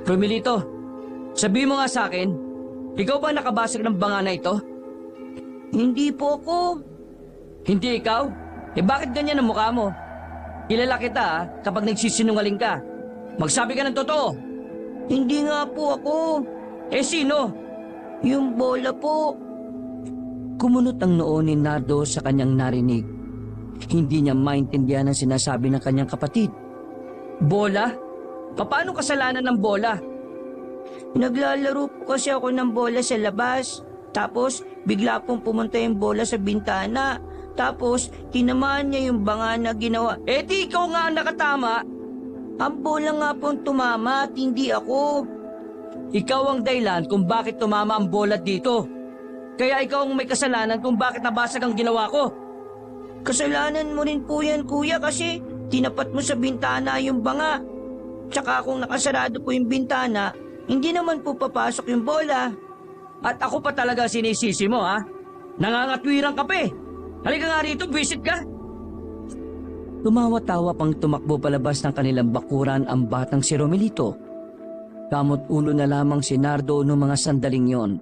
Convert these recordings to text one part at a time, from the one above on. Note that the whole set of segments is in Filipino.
Romelito, sabihin mo nga sa akin, ikaw ba nakabasag ng banga na ito? Hindi po ako. Hindi ikaw? Bakit ganyan ang mukha mo? Kilala kita kapag nagsisinungaling ka. Magsabi ka ng totoo. Hindi nga po ako. Sino? Yung bola po. Kumunot ang noo ni Nardo sa kanyang narinig. Hindi niya maintindihan ang sinasabi ng kanyang kapatid. Bola? Paano kasalanan ng bola? Naglalaro po kasi ako ng bola sa labas. Tapos, bigla pong pumunta yung bola sa bintana. Tapos, tinamaan niya yung banga na ginawa. Di ikaw nga ang nakatama. Ang bola nga pong tumama at hindi ako. Ikaw ang dahilan kung bakit tumama ang bola dito. Kaya ikaw ang may kasalanan kung bakit nabasag ang ginawa ko. Kasalanan mo rin po yan, kuya, kasi tinapat mo sa bintana yung banga. Tsaka kung nakasarado po yung bintana, hindi naman po papasok yung bola. At ako pa talaga sinisisi mo, ha? Nangangatwirang ka pa eh. Halika nga rito, visit ka. Tumawa-tawa pang tumakbo palabas ng kanilang bakuran ang batang si Romelito. Kamot ulo na lamang si Nardo noong mga sandaling yon.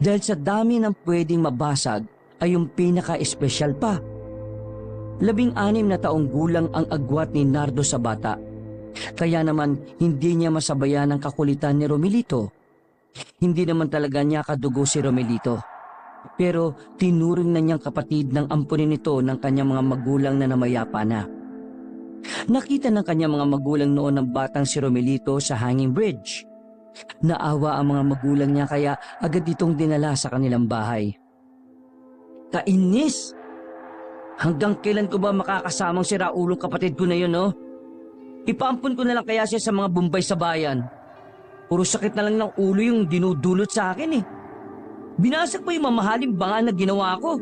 Dahil sa dami ng pwedeng mabasag ay yung pinaka-espesyal pa. 16 na taong gulang ang agwat ni Nardo sa bata. Kaya naman hindi niya masabayan ang kakulitan ni Romelito. Hindi naman talaga niya kadugo si Romelito. Pero tinuring na niyang kapatid ng ampunin nito ng kanyang mga magulang na namayapa na. Nakita ng kanyang mga magulang noon ng batang si Romelito sa hanging bridge. Naawa ang mga magulang niya kaya agad itong dinala sa kanilang bahay. Kainis! Hanggang kailan ko ba makakasamang si Raulong kapatid ko na yun, no? Ipaampun ko na lang kaya siya sa mga bumbay sa bayan. Puro sakit na lang ng ulo yung dinudulot sa akin eh. Binasag pa yung mamahaling banga na ginawa ko.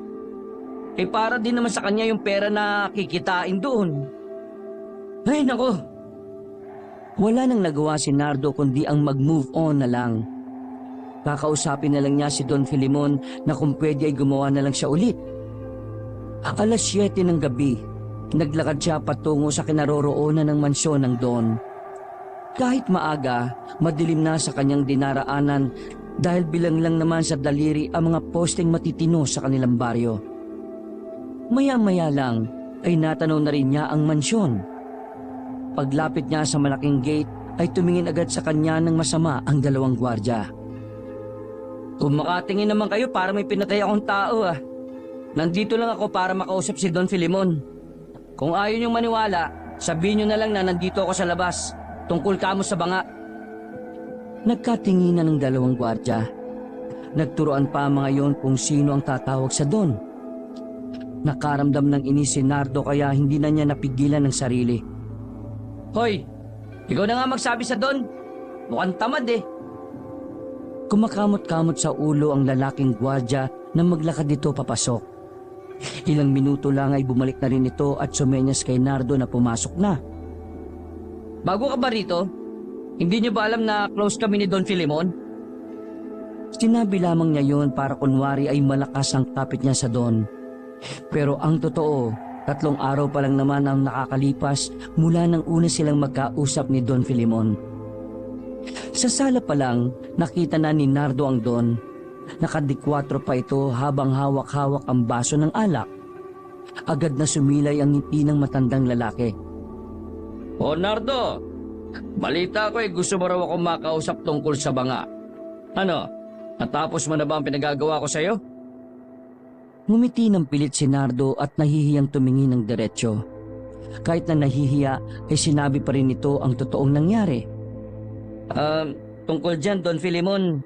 Para din naman sa kanya yung pera na kikitain doon. Ay, nako. Wala nang nagawa si Nardo kundi ang mag-move on na lang. Kakausapin na lang niya si Don Filimon na kung pwede ay gumawa na lang siya ulit. Alas 7 ng gabi, naglakad siya patungo sa kinaroroonan ng mansyon ng Don. Kahit maaga, madilim na sa kanyang dinaraanan dahil bilang lang naman sa daliri ang mga posteng matitino sa kanilang baryo. Maya-maya lang ay natanaw na rin niya ang mansyon. Paglapit niya sa malaking gate ay tumingin agad sa kanya ng masama ang 2 gwardya. Kung makatingin naman kayo para may pinatay akong tao Nandito lang ako para makausap si Don Filimon. Kung ayaw niyong maniwala, sabihin niyo na lang na nandito ako sa labas. Tungkol kamo sa banga. Nagkatinginan ng 2 gwardya. Nagturoan pa ang mga yon kung sino ang tatawag sa Don. Nakaramdam ng inis si Nardo kaya hindi na niya napigilan ng sarili. Hoy, ikaw na nga magsabi sa Don. Mukhang tamad eh. Kumakamot-kamot sa ulo ang lalaking gwardya na maglakad dito papasok. Ilang minuto lang ay bumalik na rin ito at sumenyas kay Nardo na pumasok na. Bago ka ba rito? Hindi niyo ba alam na close kami ni Don Filimon? Sinabi lamang niya yon para kunwari ay malakas ang kapit niya sa Don. Pero ang totoo, 3 araw pa lang naman ang nakakalipas mula nang una silang magkausap ni Don Filimon. Sa sala pa lang, nakita na ni Nardo ang Don. Nakadikwatro pa ito habang hawak-hawak ang baso ng alak. Agad na sumilay ang ngiti ng matandang lalaki. O Nardo, balita ko gusto mo raw akong makausap tungkol sa banga. Ano, natapos mo na ba ang pinagagawa ko sa'yo? Ngumiti ng pilit si Nardo at nahihiyang tumingin ng diretsyo. Kahit na nahihiya ay sinabi pa rin nito ang totoong nangyari. Tungkol dyan, Don Filimon,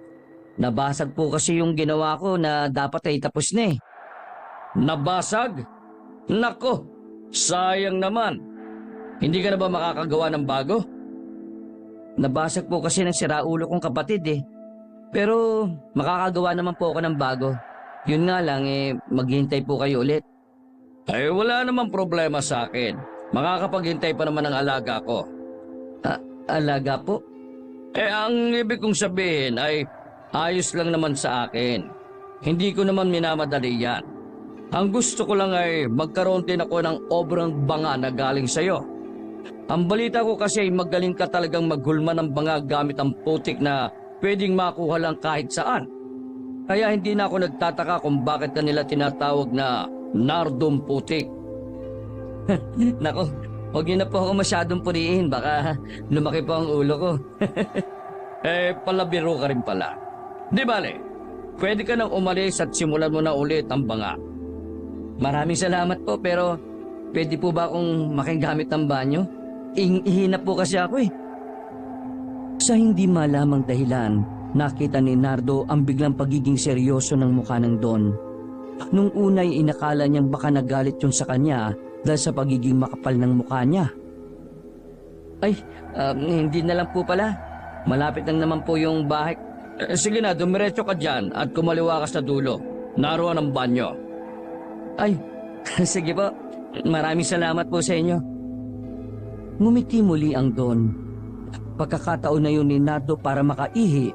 nabasag po kasi yung ginawa ko na dapat ay tapos na eh. Nabasag? Nako, sayang naman. Hindi ka na ba makakagawa ng bago? Nabasag po kasi ng siraulo kong kapatid eh. Pero makakagawa naman po ako ng bago. Yun nga lang maghihintay po kayo ulit. Ay wala namang problema sa akin. Makakapaghintay pa naman ang alaga ko. Alaga po? Ang ibig kong sabihin ay ayos lang naman sa akin. Hindi ko naman minamadali yan. Ang gusto ko lang ay magkaroon din ako ng obrang banga na galing sa'yo. Ang balita ko kasi ay magaling ka talagang maghulma ng banga gamit ang putik na pwedeng makuha lang kahit saan. Kaya hindi na ako nagtataka kung bakit kanila tinatawag na Nardong Putik. Nako, huwag niyo na po ako masyadong purihin. Baka lumaki po ang ulo ko. Palabiro ka rin pala. Di bale, pwede ka nang umalis at simulan mo na ulit ang banga. Maraming salamat po, pero pwede po ba akong makigamit ng banyo? Ihina po kasi ako eh. Sa hindi malamang dahilan, nakita ni Nardo ang biglang pagiging seryoso ng mukha ng Don. Nung unay inakala niyang baka nagalit yun sa kanya dahil sa pagiging makapal ng mukha niya. Ay, hindi na lang po pala. Malapit lang naman po yung bahay. Sige na, dumiretso ka dyan at kumaliwa ka sa dulo. Naroon ang banyo. Ay, sige po. Maraming salamat po sa inyo. Ngumiti muli ang Don. Pagkakataon na yun ni Nardo para makaihi.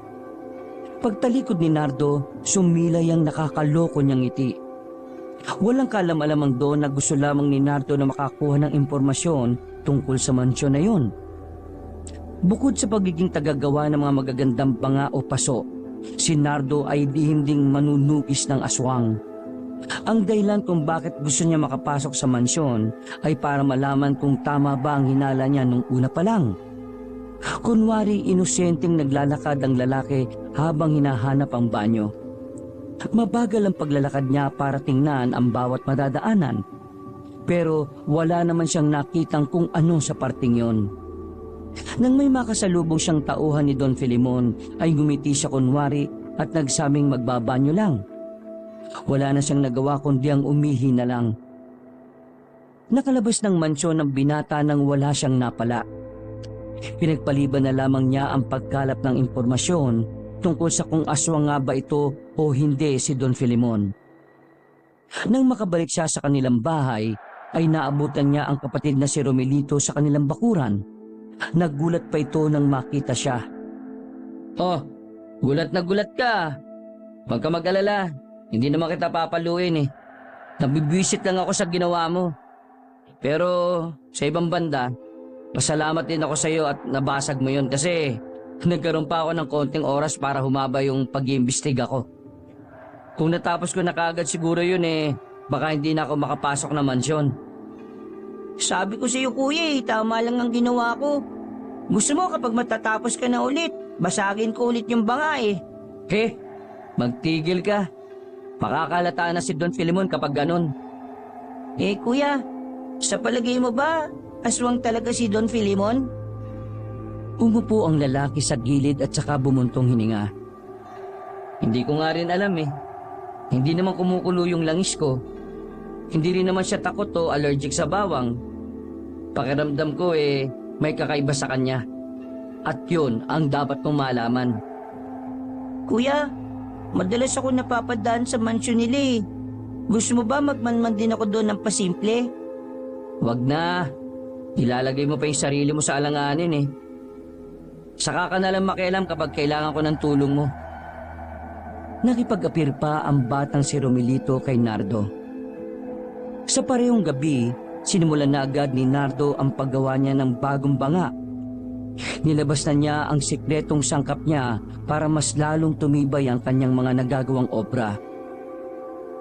Pagtalikod ni Nardo, sumilay ang nakakaloko niyang ngiti. Walang kalam-alam ang Don na gusto lamang ni Nardo na makakuha ng impormasyon tungkol sa mansyon na yun. Bukod sa pagiging tagagawa ng mga magagandang banga o paso, si Nardo ay dihinding manunugis ng aswang. Ang dahilan kung bakit gusto niya makapasok sa mansyon ay para malaman kung tama ba ang hinala niya nung una pa lang. Kunwari inosenteng naglalakad ang lalaki habang hinahanap ang banyo. Mabagal ang paglalakad niya para tingnan ang bawat madadaanan. Pero wala naman siyang nakitang kung ano sa parting yon. Nang may makasalubong siyang tauhan ni Don Filimon ay ngumiti siya kunwari at nagsabing magbabanyo lang. Wala na siyang nagawa kundi ang umihi na lang. Nakalabas ng mansyon ng binata nang wala siyang napala. Pinagpaliban na lamang niya ang pagkalap ng impormasyon tungkol sa kung aswang nga ba ito o hindi si Don Filimon. Nang makabalik siya sa kanilang bahay, ay naabutan niya ang kapatid na si Romelito sa kanilang bakuran. Naggulat pa ito nang makita siya. Oh, gulat na gulat ka. Huwag ka mag-alala. Hindi naman kita papaluin eh. Nabibwisit lang ako sa ginawa mo. Pero sa ibang banda, pasalamat din ako sa iyo at nabasag mo yun kasi nagkaroon pa ako ng konting oras para humaba yung pag-iimbestiga ko. Kung natapos ko na kaagad siguro yun eh, baka hindi na ako makapasok na mansyon. Sabi ko sa iyo kuya tama lang ang ginawa ko. Gusto mo kapag matatapos ka na ulit, basagin ko ulit yung banga eh. Magtigil ka. Makakalata na si Don Filimon kapag ganun. Kuya, sa palagay mo ba, aswang talaga si Don Filimon? Umupo ang lalaki sa gilid at saka bumuntong hininga. Hindi ko nga rin alam eh. Hindi naman kumukulo yung langis ko. Hindi rin naman siya takot o allergic sa bawang. Pakiramdam ko may kakaiba sa kanya. At yun ang dapat mong malaman. Kuya, madalas ako napapadaan sa mansyon nila eh. Gusto mo ba magmanman din ako doon ng pasimple? Wag na. Ilalagay mo pa yung sarili mo sa alanganin eh. Saka ka nalang makialam kapag kailangan ko ng tulong mo. Nakipag-apir pa ang batang si Romelito kay Nardo. Sa parehong gabi, sinimulan na agad ni Nardo ang paggawa niya ng bagong banga. Nilabas na niya ang sikretong sangkap niya para mas lalong tumibay ang kanyang mga nagagawang obra.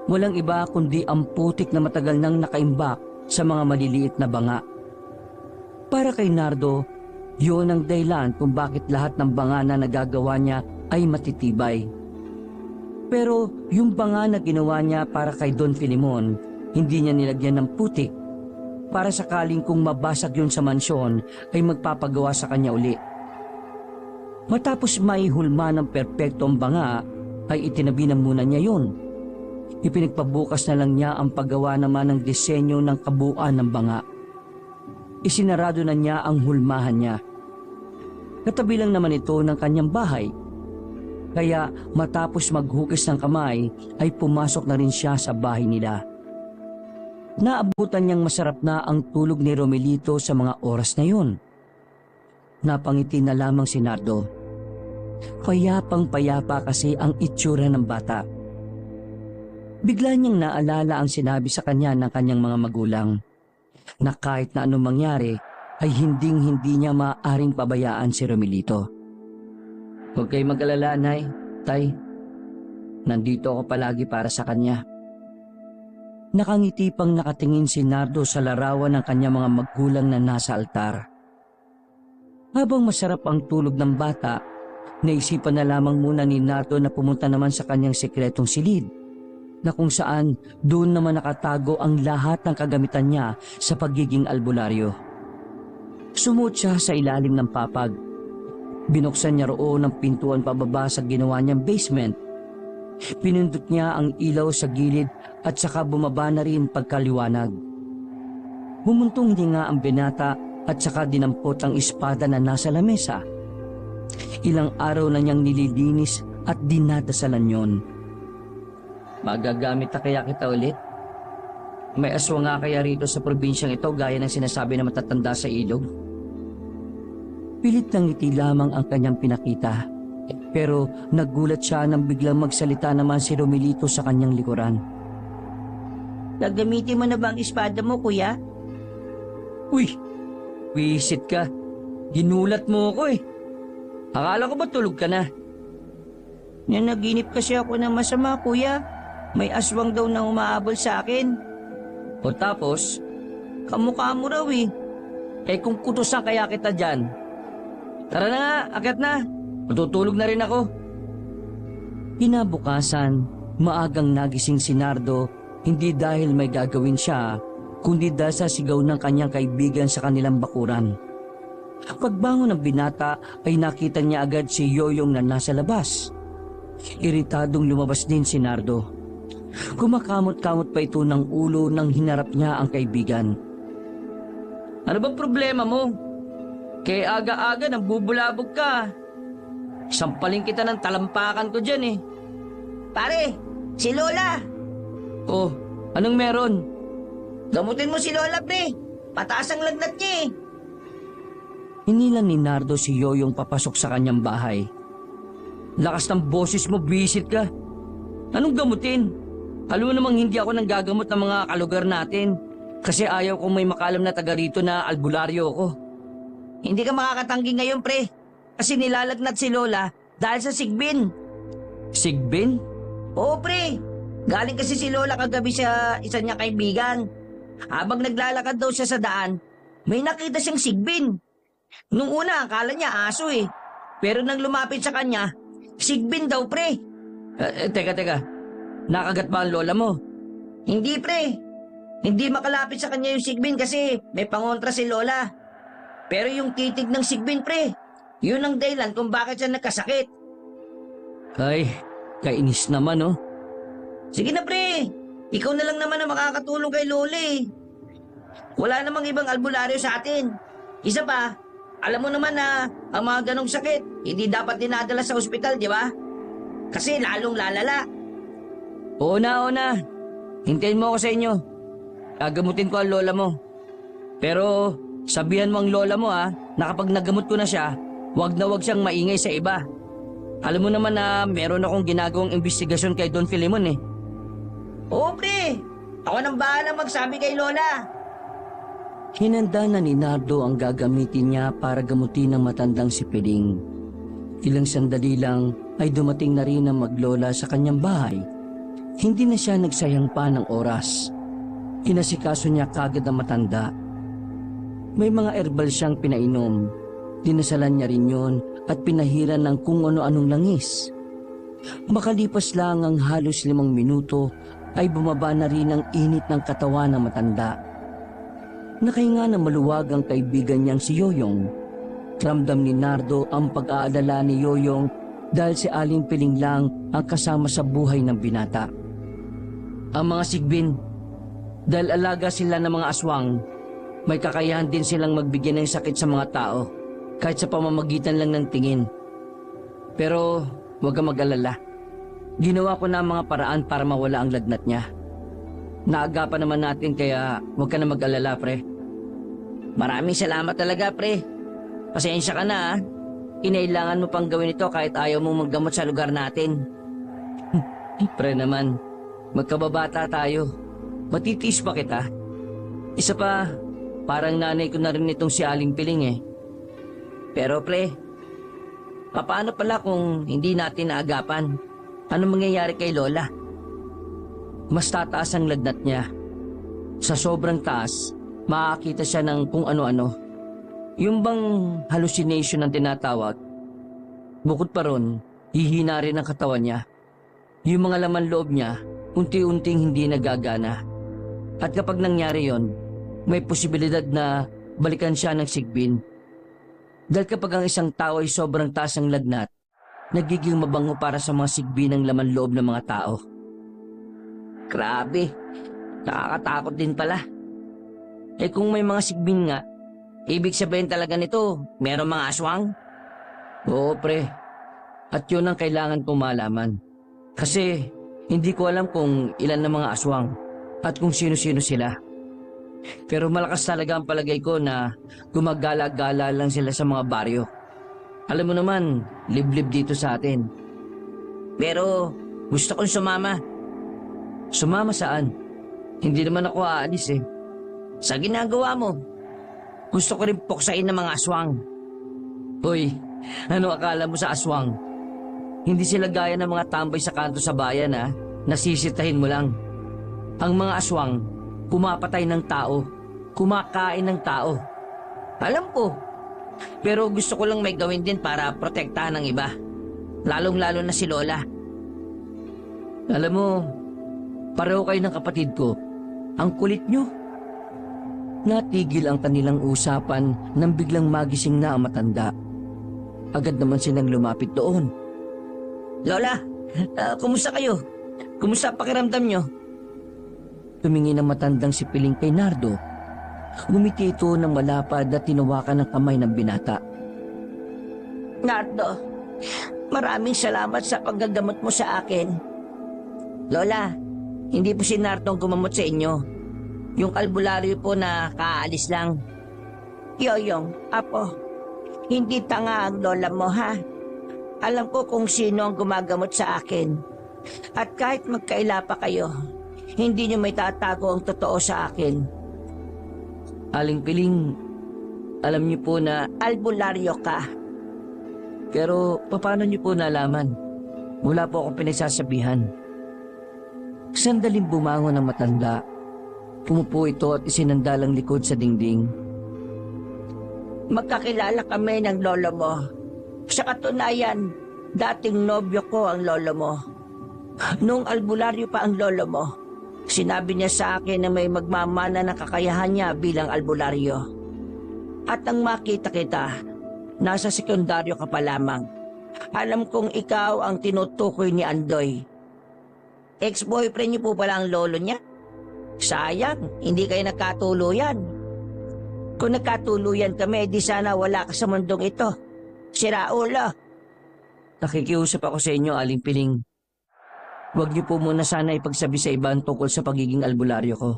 Walang iba kundi ang putik na matagal nang nakaimbak sa mga maliliit na banga. Para kay Nardo, yun ang dahilan kung bakit lahat ng banga na nagagawa niya ay matitibay. Pero yung banga na ginawa niya para kay Don Filimon, hindi niya nilagyan ng putik. Para sakaling kung mabasag yun sa mansyon ay magpapagawa sa kanya uli. Matapos maihulma ng perpekto ang banga, ay itinabi na muna niya yun. Ipinagpabukas na lang niya ang paggawa naman ng disenyo ng kabuuan ng banga. Isinarado na niya ang hulmahan niya. Katabi lang naman ito ng kanyang bahay. Kaya matapos maghukis ng kamay ay pumasok na rin siya sa bahay nila. Naabutan niyang masarap na ang tulog ni Romelito sa mga oras na yun. Napangiti na lamang si Nardo. Payapang-payapa kasi ang itsura ng bata. Bigla niyang naalala ang sinabi sa kanya ng kanyang mga magulang na kahit na anong mangyari ay hinding-hindi niya maaaring pabayaan si Romelito. Huwag kayo mag-alala, Nay, Tay. Nandito ako palagi para sa kanya. Nakangiti pang nakatingin si Nardo sa larawan ng kanyang mga magulang na nasa altar. Habang masarap ang tulog ng bata, naisipan na lamang muna ni Nardo na pumunta naman sa kanyang sekretong silid, na kung saan doon naman nakatago ang lahat ng kagamitan niya sa pagiging albularyo. Sumuot siya sa ilalim ng papag. Binuksan niya roon ang pintuan pababa sa ginawa niyang basement. Pinindot niya ang ilaw sa gilid at saka bumaba na rin pagkaliwanag. Humuntong hininga ang binata at saka dinampot ang espada na nasa lamesa. Ilang araw na niyang nililinis at dinadasalan yon. Magagamit na kaya kita ulit? May aswang nga kaya rito sa probinsyang ito gaya ng sinasabi na matatanda sa ilog? Pilit ng ngiti lamang ang kanyang pinakita. Pero nagulat siya nang biglang magsalita naman si Romelito sa kanyang likuran. Gagamitin mo na ba ang espada mo, kuya? Uy! Wisit ka. Ginulat mo ako eh. Akala ko ba tulog ka na? Nanaginip kasi ako ng masama, kuya. May aswang daw na umaabol sa akin. O tapos, Kamukha mo raw eh. kung kutusan kaya kita dyan. Tara na nga, akyat na. Matutulog na rin ako. Kinabukasan, maagang nagising si Nardo, hindi dahil may gagawin siya, kundi dahil sa sigaw ng kanyang kaibigan sa kanilang bakuran. Pagbangon ng binata ay nakita niya agad si Yoyong na nasa labas. Iritadong lumabas din si Nardo. Kumakamot-kamot pa ito ng ulo nang hinarap niya ang kaibigan. Ano bang problema mo? Kaya aga-aga nang bubulabog ka. Sampaling kita ng talampakan ko dyan eh. Pare, si Lola. Oh, anong meron? Gamutin mo si Lola, pre. Pataas ang lagnat niya eh. Hinilan ni Nardo si Yoyong papasok sa kanyang bahay. Lakas ng boses mo, bisit ka. Anong gamutin? Alam mo namang hindi ako nang gagamot ng mga kalugar natin. Kasi ayaw kong may makalam na taga rito na albularyo ko. Hindi ka makakatanggi ngayon, pre. Kasi nilalagnat si Lola dahil sa sigbin. Sigbin? Oo, pre. Galing kasi si Lola kagabi sa isa niyang kaibigan. Habang naglalakad daw siya sa daan, may nakita siyang sigbin. Nung una, akala niya aso eh. Pero nang lumapit sa kanya, sigbin daw, pre. Teka. Nakagat ba ang lola mo? Hindi, pre. Hindi makalapit sa kanya yung sigbin kasi may pangontra si Lola. Pero yung titig ng sigbin, pre, yun ang dahilan kung bakit siya nagkasakit. Ay, kainis naman oh. Sige na, pre. Ikaw na lang naman ang makakatulong kay Lola eh. Wala namang ibang albularyo sa atin. Isa pa, alam mo naman na ang mga ganong sakit, hindi dapat dinadala sa ospital, di ba? Kasi lalong lalala. Oo na. Hintayin mo ako sa inyo. Gagamutin ko ang lola mo. Pero sabihan mo ang lola mo na kapag nagamot ko na siya, wag na wag siyang maingay sa iba. Alam mo naman na meron akong ginagawang investigasyon kay Don Filemon eh. Oo, pre. Ako nang bahala magsabi kay Lola. Hinanda na ni Nardo ang gagamitin niya para gamutin ang matandang si Piling. Ilang sandali lang ay dumating na rin ang maglola sa kanyang bahay. Hindi na siya nagsayang pa ng oras. Inasikaso niya kagad ang matanda. May mga herbal siyang pinainom. Dinasalan niya rin yun at pinahiran ng kung ano-anong langis. Makalipas lang ang halos 5 minuto ay bumaba na rin ang init ng katawan ng matanda. Nakahinga na maluwag ang kaibigan niyang si Yoyong. Ramdam ni Nardo ang pag-aalala ni Yoyong dahil si Aling Piling lang ang kasama sa buhay ng binata. Ang mga sigbin, dahil alaga sila ng mga aswang, may kakayahan din silang magbigay ng sakit sa mga tao, kahit sa pamamagitan lang ng tingin. Pero huwag kang mag-alala. Ginawa ko na ang mga paraan para mawala ang lagnat niya. Naagapan naman natin kaya huwag ka na mag-alala, pre. Maraming salamat talaga, pre. Pasensya ka na. Kinailangan mo pang gawin ito kahit ayaw mo maggamot sa lugar natin. Pre naman, magkababata tayo. Matitiis pa kita. Isa pa, Parang nanay ko na rin itong si Aling Piling eh. Pero pre, paano pala kung hindi natin naagapan? Ano mangyayari kay Lola? Mas tataas ang lagnat niya. Sa sobrang taas, makakita siya ng kung ano-ano. Yung bang hallucination ang tinatawag. Bukod pa ron, hihina rin ang katawan niya. Yung mga laman loob niya, unti-unting hindi nagagana. At kapag nangyari yon, may posibilidad na balikan siya ng sigbin. Dahil kapag ang isang tao ay sobrang taas ang lagnat, nagiging mabango para sa mga sigbin ng laman loob ng mga tao. Grabe, nakakatakot din pala. Eh kung may mga sigbin nga, Ibig sabihin talaga nito, meron mga aswang? oo pre, at yun ang kailangan kong malaman. Kasi hindi ko alam kung ilan na mga aswang at kung sino-sino sila. Pero malakas talaga ang palagay ko na gumagala-gala lang sila sa mga baryo. Alam mo naman, liblib dito sa atin. Pero gusto kong sumama. Sumama saan? Hindi naman ako aalis eh. Sa ginagawa mo, gusto ko rin puksain ng mga aswang. Hoy, ano akala mo sa aswang? Hindi sila gaya ng mga tambay sa kanto sa bayan ha, nasisitahin mo lang. Ang mga aswang, pumapatay ng tao, kumakain ng tao. Alam ko, pero gusto ko lang may gawin din para protektahan ng iba. Lalong-lalo na si Lola. Alam mo, pareho kayo ng kapatid ko. Ang kulit nyo. Natigil ang kanilang usapan nang biglang magising na ang matanda. Agad naman silang lumapit doon. Lola, kumusta kayo? Kumusta pakiramdam nyo? Tumingin ang matandang si Piling kay Nardo. Ngumiti ito ng malapad at tinawakan ng kamay ng binata. Nardo, maraming salamat sa paggagamot mo sa akin. Lola, hindi po si Nardo ang gumamot sa inyo. Yung albularyo po na kaalis lang. Yoyong, Apo, hindi tanga ang lola mo ha. Alam ko kung sino ang gumagamot sa akin. At kahit magkaila pa kayo, hindi niyo may tatago ang totoo sa akin. Aling Piling, alam niyo po na... Albularyo ka. Pero paano niyo po nalaman? Wala po akong pinagsasabihan. Sandaling bumangon ang matanda. Pumupo ito at isinandalang likod sa dingding. Magkakilala kami ng lolo mo. Sa katunayan, dating nobyo ko ang lolo mo. Noong albularyo pa ang lolo mo, sinabi niya sa akin na may magmamana ng kakayahan niya bilang albularyo. At nang makita kita, nasa sekundaryo ka pa lamang. Alam kong ikaw ang tinutukoy ni Andoy. Ex-boyfriend niyo po pala ang lolo niya? Sayang, hindi kayo nagkatuluyan. Kung nagkatuluyan kami, di sana wala ka sa mundong ito. Sira ulo. Nakikiusap ako sa inyo, Aling Piling. Huwag niyo po muna sana ipagsabi sa iba ang tungkol sa pagiging albularyo ko.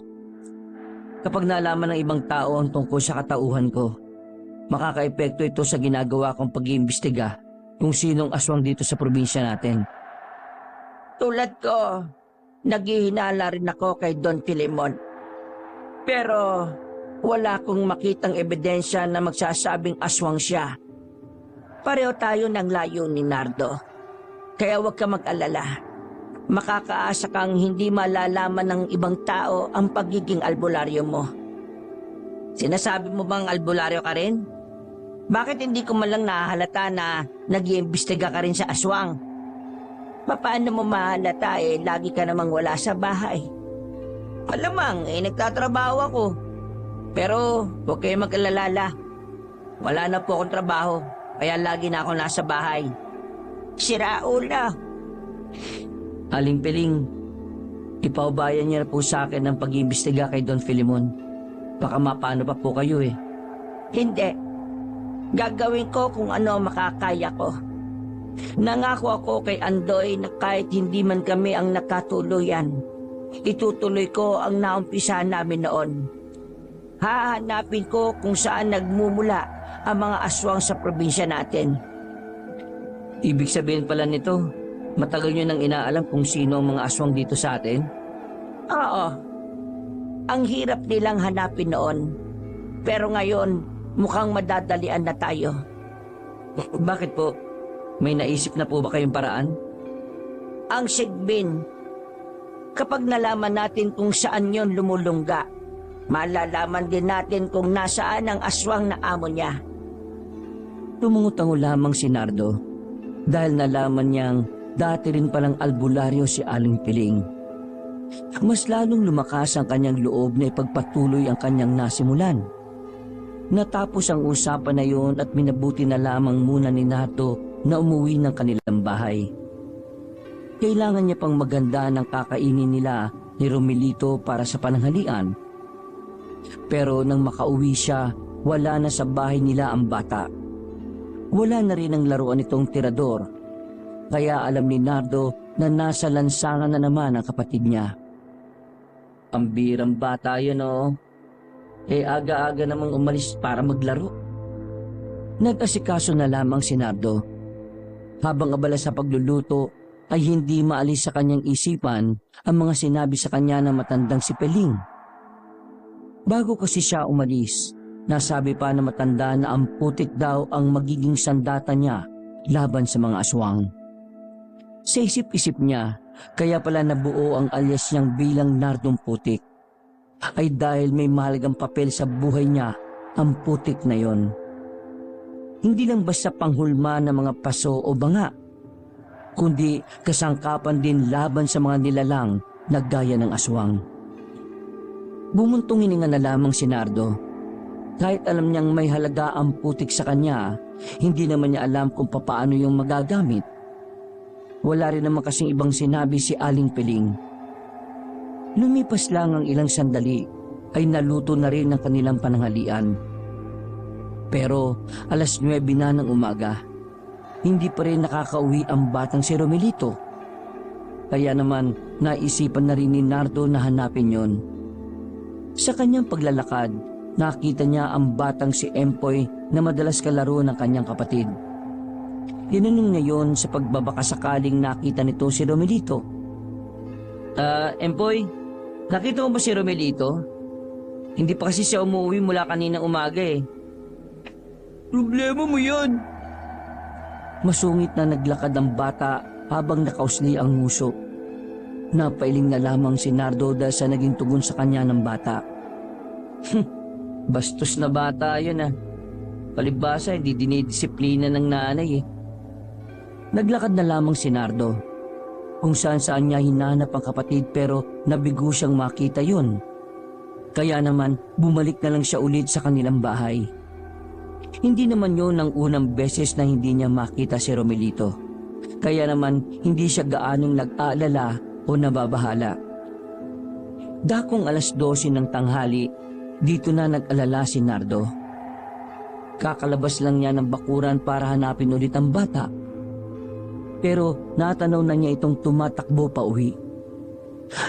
Kapag nalaman ng ibang tao ang tungkol sa katauhan ko, makakaepekto ito sa ginagawa kong pag-iimbestiga kung sinong aswang dito sa probinsya natin. Tulad ko, naghihinala rin ako kay Don Filemon. Pero wala akong makitang ebidensya na magsasabing aswang siya. Pareho tayo ng layo ni Nardo. Kaya huwag ka mag-alala. Makakaasa kang hindi malalaman ng ibang tao ang pagiging albularyo mo. Sinasabi mo bang albularyo ka rin? Bakit hindi ko malang nahahalata na nag-iimbestiga ka rin sa aswang? Paano mo mahalata lagi ka namang wala sa bahay? Alamang, nagtatrabaho ako. Pero huwag kayo mag-alala. Wala na po akong trabaho, kaya lagi na ako nasa bahay. Sira ulo. Aling Piling, ipaubayan niya na po sa akin ang pag-iimbestiga kay Don Filemon. Baka mapano pa po kayo eh. Hindi. Gagawin ko kung ano makakaya ko. Nangako ako kay Andoy na kahit hindi man kami ang nakatuluyan, itutuloy ko ang naumpisahan namin noon. Hahanapin ko kung saan nagmumula ang mga aswang sa probinsya natin. Ibig sabihin pala nito, matagal nyo nang inaalam kung sino ang mga aswang dito sa atin? Oo. Ang hirap nilang hanapin noon. Pero ngayon, mukhang madadalian na tayo. Bakit po? May naisip na po ba kayong paraan? Ang Sigbin, kapag nalaman natin kung saan yon lumulungga, malalaman din natin kung nasaan ang aswang na amo niya. Tumungutango lamang si Nardo dahil nalaman niyang dati rin palang albularyo si Aling Piling. Mas lalong lumakas ang kanyang loob na ipagpatuloy ang kanyang nasimulan. Natapos ang usapan na yun at minabuti na lamang muna ni Nardo na umuwi ng kanilang bahay. Kailangan niya pang maganda ng kakainin nila ni Romelito para sa pananghalian. Pero nang makauwi siya, wala na sa bahay nila ang bata. Wala na rin ang laruan nitong tirador. Kaya alam ni Nardo na nasa lansangan na naman ang kapatid niya. Ang birang bata yun oh. Aga-aga namang umalis para maglaro. Nag-asikaso na lamang si Nardo. Habang abala sa pagluluto, ay hindi maalis sa kanyang isipan ang mga sinabi sa kanya ng matandang si Peling. Bago kasi siya umalis, nasabi pa na matanda na ang putik daw ang magiging sandata niya laban sa mga aswang. Sa isip-isip niya, kaya pala nabuo ang alias niyang bilang Nardong Putik, ay dahil may mahalagang papel sa buhay niya ang putik na yon. Hindi lang basta panghulma ng mga paso o banga, kundi kasangkapan din laban sa mga nilalang na gaya ng aswang. Bumuntong hininga na lamang si Nardo. Kahit alam niyang may halaga ang putik sa kanya, hindi naman niya alam kung papaano yung magagamit. Wala rin naman kasing ibang sinabi si Aling Piling. Lumipas lang ang ilang sandali ay naluto na rin ang kanilang pananghalian. Pero 9:00 na ng umaga, hindi pa rin nakakauwi ang batang si Romelito. Kaya naman naisipan na rin ni Nardo na hanapin yon. Sa kanyang paglalakad, nakita niya ang batang si Empoy na madalas kalaro ng kanyang kapatid. Tinanong niya yon sa pagbabakasakaling nakita nito si Romelito. Empoy, nakita mo ba si Romelito? Hindi pa kasi siya umuwi mula kaninang umaga eh. Problema mo yan. Masungit na naglakad ang bata habang nakausli ang nguso. Napailing na lamang si Nardo dahil sa naging tugon sa kanya ng bata. Bastos na bata yun ah. Palibhasa hindi dinidisiplina ng nanay eh. Naglakad na lamang si Nardo. Kung saan-saan niya hinanap ang kapatid pero nabigo siyang makita yun. Kaya naman bumalik na lang siya ulit sa kanilang bahay. Hindi naman yun ang unang beses na hindi niya makita si Romelito. Kaya naman hindi siya gaanong nag-aalala o nababahala. Dakong 12:00 ng tanghali, dito na nag-alala si Nardo. Kakalabas lang niya ng bakuran para hanapin ulit ang bata. Pero natanaw na niya itong tumatakbo pa uwi.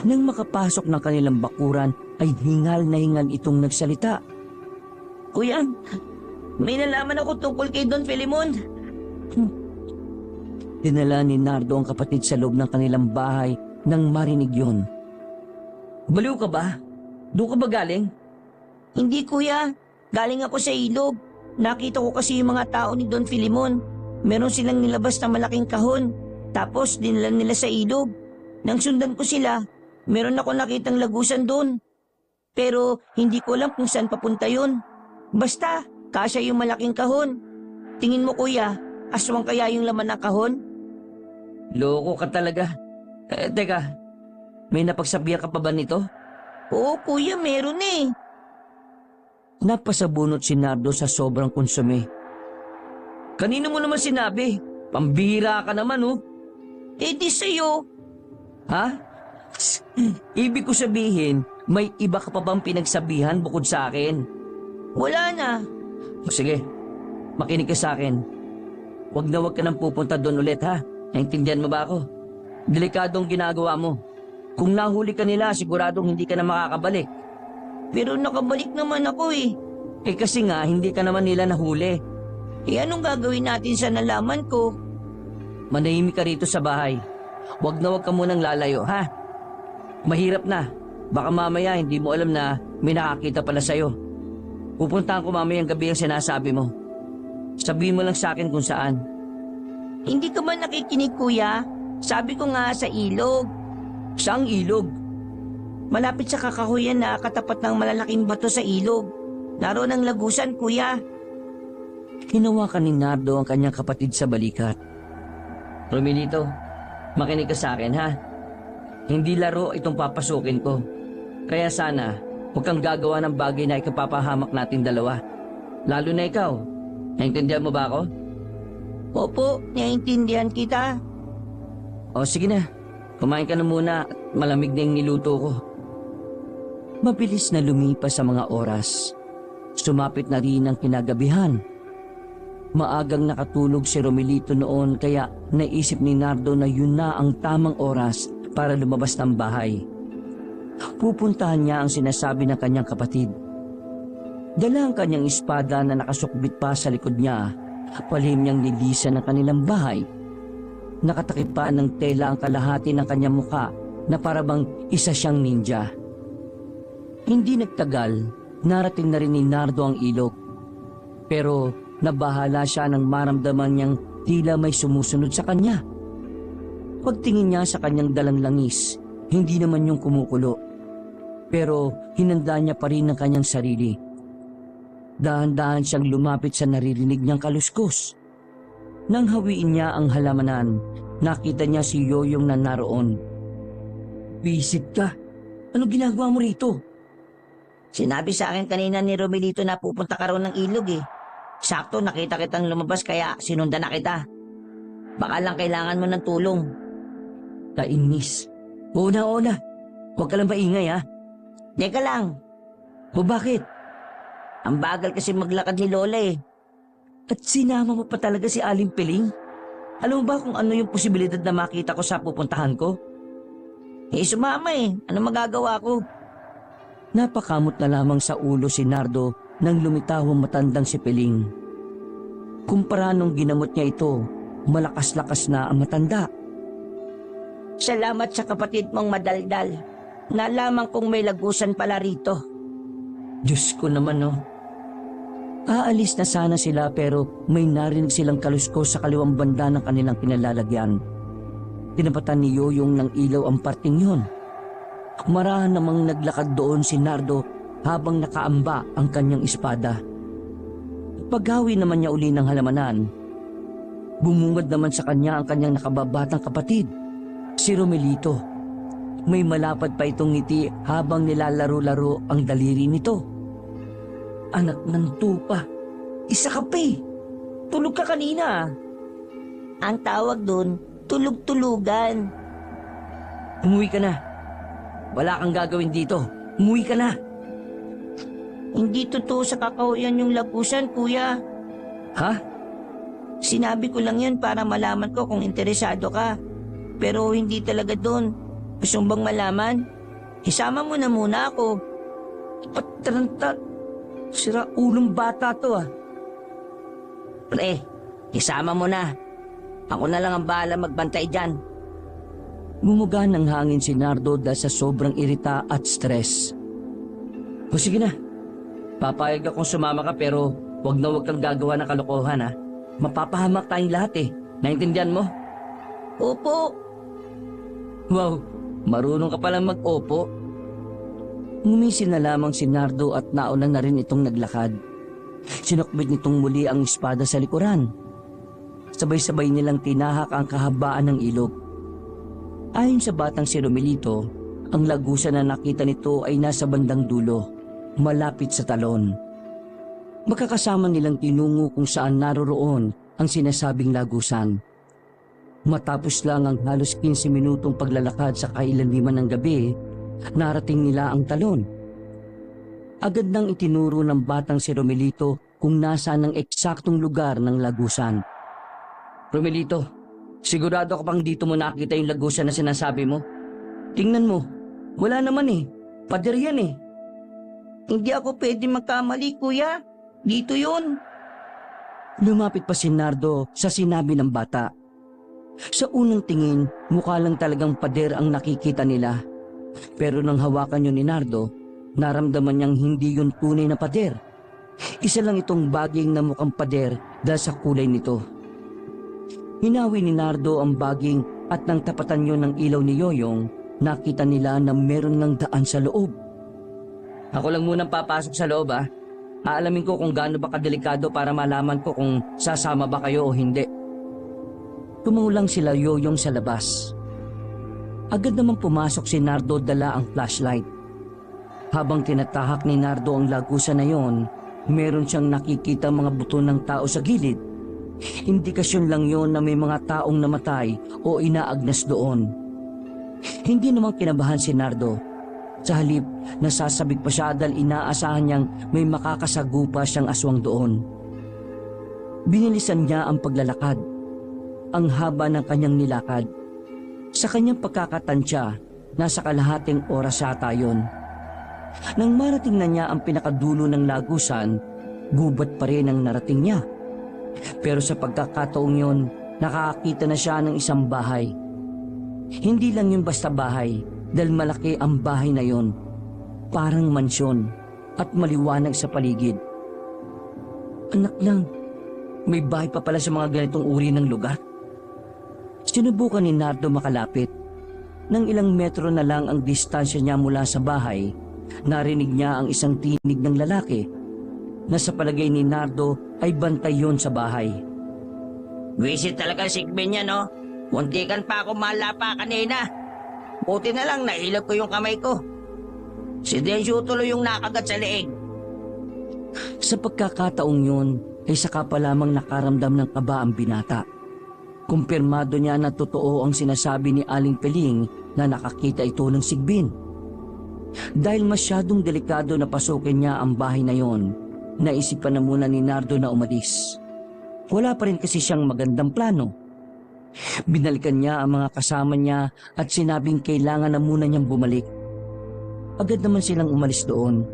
Nang makapasok ng kanilang bakuran ay hingal na hingal itong nagsalita. Kuya, may nalaman ako tungkol kay Don Filemon. Dinala ni Nardo ang kapatid sa loob ng kanilang bahay nang marinig yun. Baliw ka ba? Doon ka ba galing? Hindi kuya, galing ako sa ilog. Nakita ko kasi yung mga tao ni Don Filemon. Meron silang nilabas na malaking kahon. Tapos dinala nila sa ilog. Nang sundan ko sila, meron ako nakitang lagusan doon. Pero hindi ko alam kung saan papunta yun. Basta, kasya yung malaking kahon. Tingin mo kuya, aswang kaya yung laman ng kahon? Loko ka talaga. Teka, may napagsabihan ka pa ba nito? Oo kuya, meron eh. Napasabunot si Nardo sa sobrang konsume. Kanino mo naman sinabi? Pambihira ka naman oh. Eh di sa'yo. Ha? Ibig ko sabihin, may iba ka pa bang pinagsabihan bukod sa akin? Wala na. O sige, makinig ka sa akin. Huwag ka nang pupunta doon ulit ha. Naintindihan mo ba ako? Delikadong ginagawa mo. Kung nahuli ka nila, siguradong hindi ka na makakabalik. Pero nakabalik naman ako eh. Eh kasi nga, hindi ka naman nila nahuli. Eh anong gagawin natin sa nalaman ko? Manahimik ka rito sa bahay. Huwag ka munang lalayo, ha? Mahirap na. Baka mamaya hindi mo alam na may nakakita pala sa'yo. Pupuntahan ko mamayang gabi ang sinasabi mo. Sabihin mo lang sa akin kung saan. Hindi ka ba nakikinig, kuya? Sabi ko nga sa ilog. Saang ilog? Malapit sa kakahuyan na katapat ng malalaking bato sa ilog. Naroon ang lagusan, kuya. Hinawakan ni Nardo ang kanyang kapatid sa balikat. Romelito, makinig ka sa akin ha. Hindi laro itong papasukin ko. Kaya sana, huwag kang gagawa ng bagay na ikapapahamak natin dalawa. Lalo na ikaw. Naintindihan mo ba ako? Opo, naiintindihan kita. O sige na, kumain ka na muna at malamig na yung niluto ko. Mabilis na lumipas sa mga oras. Sumapit na rin ang kinagabihan. Maagang nakatulog si Romelito noon kaya naisip ni Nardo na yun na ang tamang oras para lumabas ng bahay. Pupuntahan niya ang sinasabi ng kanyang kapatid. Dala ang kanyang espada na nakasukbit pa sa likod niya. Palihim niyang nilisan ang kanilang bahay. Nakatakip pa ng tela ang kalahati ng kanyang muka na parabang isa siyang ninja. Hindi nagtagal, narating na rin ni Nardo ang ilog. Pero nabahala siya nang maramdaman niyang tila may sumusunod sa kanya. Pagtingin niya sa kanyang dalang langis, hindi naman yung kumukulo. Pero hinanda niya pa rin ang kanyang sarili. Dahan-dahan siyang lumapit sa naririnig niyang kaluskos. Nang hawiin niya ang halamanan, nakita niya si Yoyong na naroon. Bisit ka? Ano ginagawa mo rito? Sinabi sa akin kanina ni Romelito na pupunta ka raw ng ilog eh. Sakto nakita kitang lumabas kaya sinundan na kita. Baka lang kailangan mo ng tulong. Kainis. Una-una. Huwag ka lang maingay ha. Teka lang, O bakit? ang bagal kasi maglakad ni Lola eh. At sinama mo pa talaga si Aling Piling? Alam mo ba kung ano yung posibilidad na makita ko sa pupuntahan ko? Eh sumama eh, ano magagawa ko? Napakamot na lamang sa ulo si Nardo nang lumitaw ang matandang si Piling. Kumpara nung ginamot niya ito, malakas-lakas na ang matanda. Salamat sa kapatid mong madaldal. Nalaman kong may lagusan pala rito. Diyos ko naman no. Aalis na sana sila pero may narinig silang kaluskos sa kaliwang banda ng kanilang kinalalagyan. Tinapatan ni Yoyong ng ilaw ang parting yon. Marahan namang naglakad doon si Nardo habang nakaamba ang kanyang espada. Paghawi naman niya uli ng halamanan, bumungad naman sa kanya ang kanyang nakababatang kapatid, si Romelito. May malapad pa itong ngiti habang nilalaro-laro ang daliri nito. Anak ng tupa, isa ka pa eh. Tulog ka kanina. Ang tawag dun, tulog-tulugan. Umuwi ka na. Wala kang gagawin dito. Umuwi ka na. Hindi totoo sa kakahuyan yung lagusan, kuya. Ha? Sinabi ko lang yan para malaman ko kung interesado ka. Pero hindi talaga doon. Gusto mo bang malaman? Isama mo na muna ako. Pataranta. Sira ulong bata to ah. Pre, isama mo na. Ako na lang ang bahala magbantay dyan. Gumuga ng hangin si Nardo dahil sa sobrang irita at stress. O sige na. Papayag akong sumama ka pero wag kang gagawa ng kalokohan ha. Mapapahamak tayong lahat eh. Naintindihan mo? Opo. Wow, marunong ka palang mag-opo. Ngumisi na lamang si Nardo at nauna na rin itong naglakad. Sinukbit nitong muli ang espada sa likuran. Sabay-sabay nilang tinahak ang kahabaan ng ilog. Ayon sa batang si Romelito, ang lagusan na nakita nito ay nasa bandang dulo, malapit sa talon. Magkakasama nilang tinungo kung saan naroroon ang sinasabing lagusan. Matapos lang ang halos 15 minutong paglalakad sa kailaliman ng gabi, narating nila ang talon. Agad nang itinuro ng batang si Romelito kung nasaan ang eksaktong lugar ng lagusan. Romelito, sigurado ka bang dito mo nakita yung lagusan na sinasabi mo? Tingnan mo, wala naman eh. Pader yan eh. Hindi ako pwede magkamali, kuya. Dito yun. Lumapit pa si Nardo sa sinabi ng bata. Sa unang tingin, mukha lang talagang pader ang nakikita nila. Pero nang hawakan yun ni Nardo, naramdaman niyang hindi yun tunay na pader. Isa lang itong baging na mukhang pader dahil sa kulay nito. Hinawi ni Nardo ang baging at nang tapatan yun ng ilaw ni Yoyong, nakita nila na meron ng daan sa loob. Ako lang munang papasok sa loob Aalamin ko kung gaano ba kadelikado para malaman ko kung sasama ba kayo o hindi. Tumulang sila Yoyong sa labas. Agad namang pumasok si Nardo dala ang flashlight. Habang tinatahak ni Nardo ang lagusan na yon, meron siyang nakikita mga buto ng tao sa gilid. Indikasyon lang yon na may mga taong namatay o inaagnas doon. Hindi namang kinabahan si Nardo. Sa halip, nasasabik pa siya dahil inaasahan niyang may makakasagupa siyang aswang doon. Binilisan niya ang paglalakad. Ang haba ng kanyang nilakad. Sa kanyang pagkakatansya, nasa kalahating oras yata yun. Nang marating na niya ang pinakadulo ng lagusan, gubat pa rin ang narating niya. Pero sa pagkakataong yun, nakakita na siya ng isang bahay. Hindi lang yung basta bahay, dahil malaki ang bahay na yon. Parang mansyon at maliwanag sa paligid. Anak lang, may bahay pa pala sa mga ganitong uri ng lugar. Sinubukan ni Nardo makalapit. Nang ilang metro na lang ang distansya niya mula sa bahay, narinig niya ang isang tinig ng lalaki na sa palagay ni Nardo ay bantay yon sa bahay. Visit talaga Sigbin niya, no? Muntikan pa ako malapa kanina. Buti na lang nailap ko yung kamay ko. Si Densyo tuloy yung nakagat sa leeg. Sa pagkakataong yun, ay saka pa lamang nakaramdam ng kaba ang binata. Kumpirmado niya na totoo ang sinasabi ni Aling Peling na nakakita ito ng Sigbin. Dahil masyadong delikado na pasukin niya ang bahay na yon, naisipan na muna ni Nardo na umalis. Wala pa rin kasi siyang magandang plano. Binalikan niya ang mga kasama niya at sinabing kailangan na muna niyang bumalik. Agad naman silang umalis doon.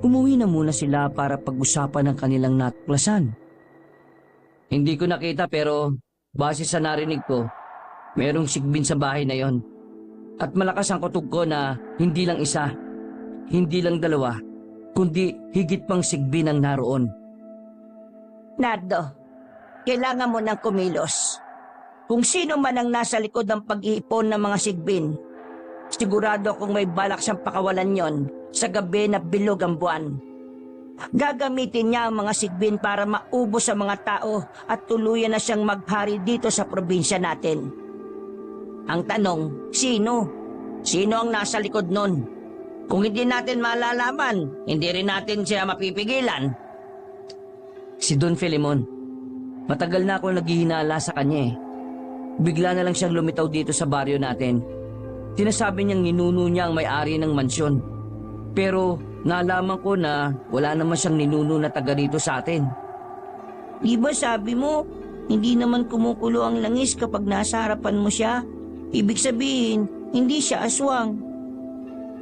Umuwi na muna sila para pag-usapan ang kanilang natuklasan. Hindi ko nakita pero base sa narinig ko, merong Sigbin sa bahay na yon. At malakas ang kutob ko na hindi lang isa, hindi lang dalawa, kundi higit pang Sigbin ang naroon. Nardo, kailangan mo nang kumilos. Kung sino man ang nasa likod ng pag-iipon ng mga Sigbin, sigurado akong may balak siyang pakawalan yon sa gabi na bilog ang buwan. Gagamitin niya ang mga Sigbin para maubos sa mga tao at tuluyan na siyang maghari dito sa probinsya natin. Ang tanong, sino? Sino ang nasa likod nun? Kung hindi natin malalaman, hindi rin natin siya mapipigilan. Si Don Filemon. Matagal na akong naghihinala sa kanya Bigla na lang siyang lumitaw dito sa baryo natin. Sinasabi niyang ninuno niya ang may-ari ng mansyon. Pero nalaman ko na wala naman siyang ninuno na taga rito sa atin. Di ba sabi mo, hindi naman kumukulo ang langis kapag nasa harapan mo siya? Ibig sabihin, hindi siya aswang.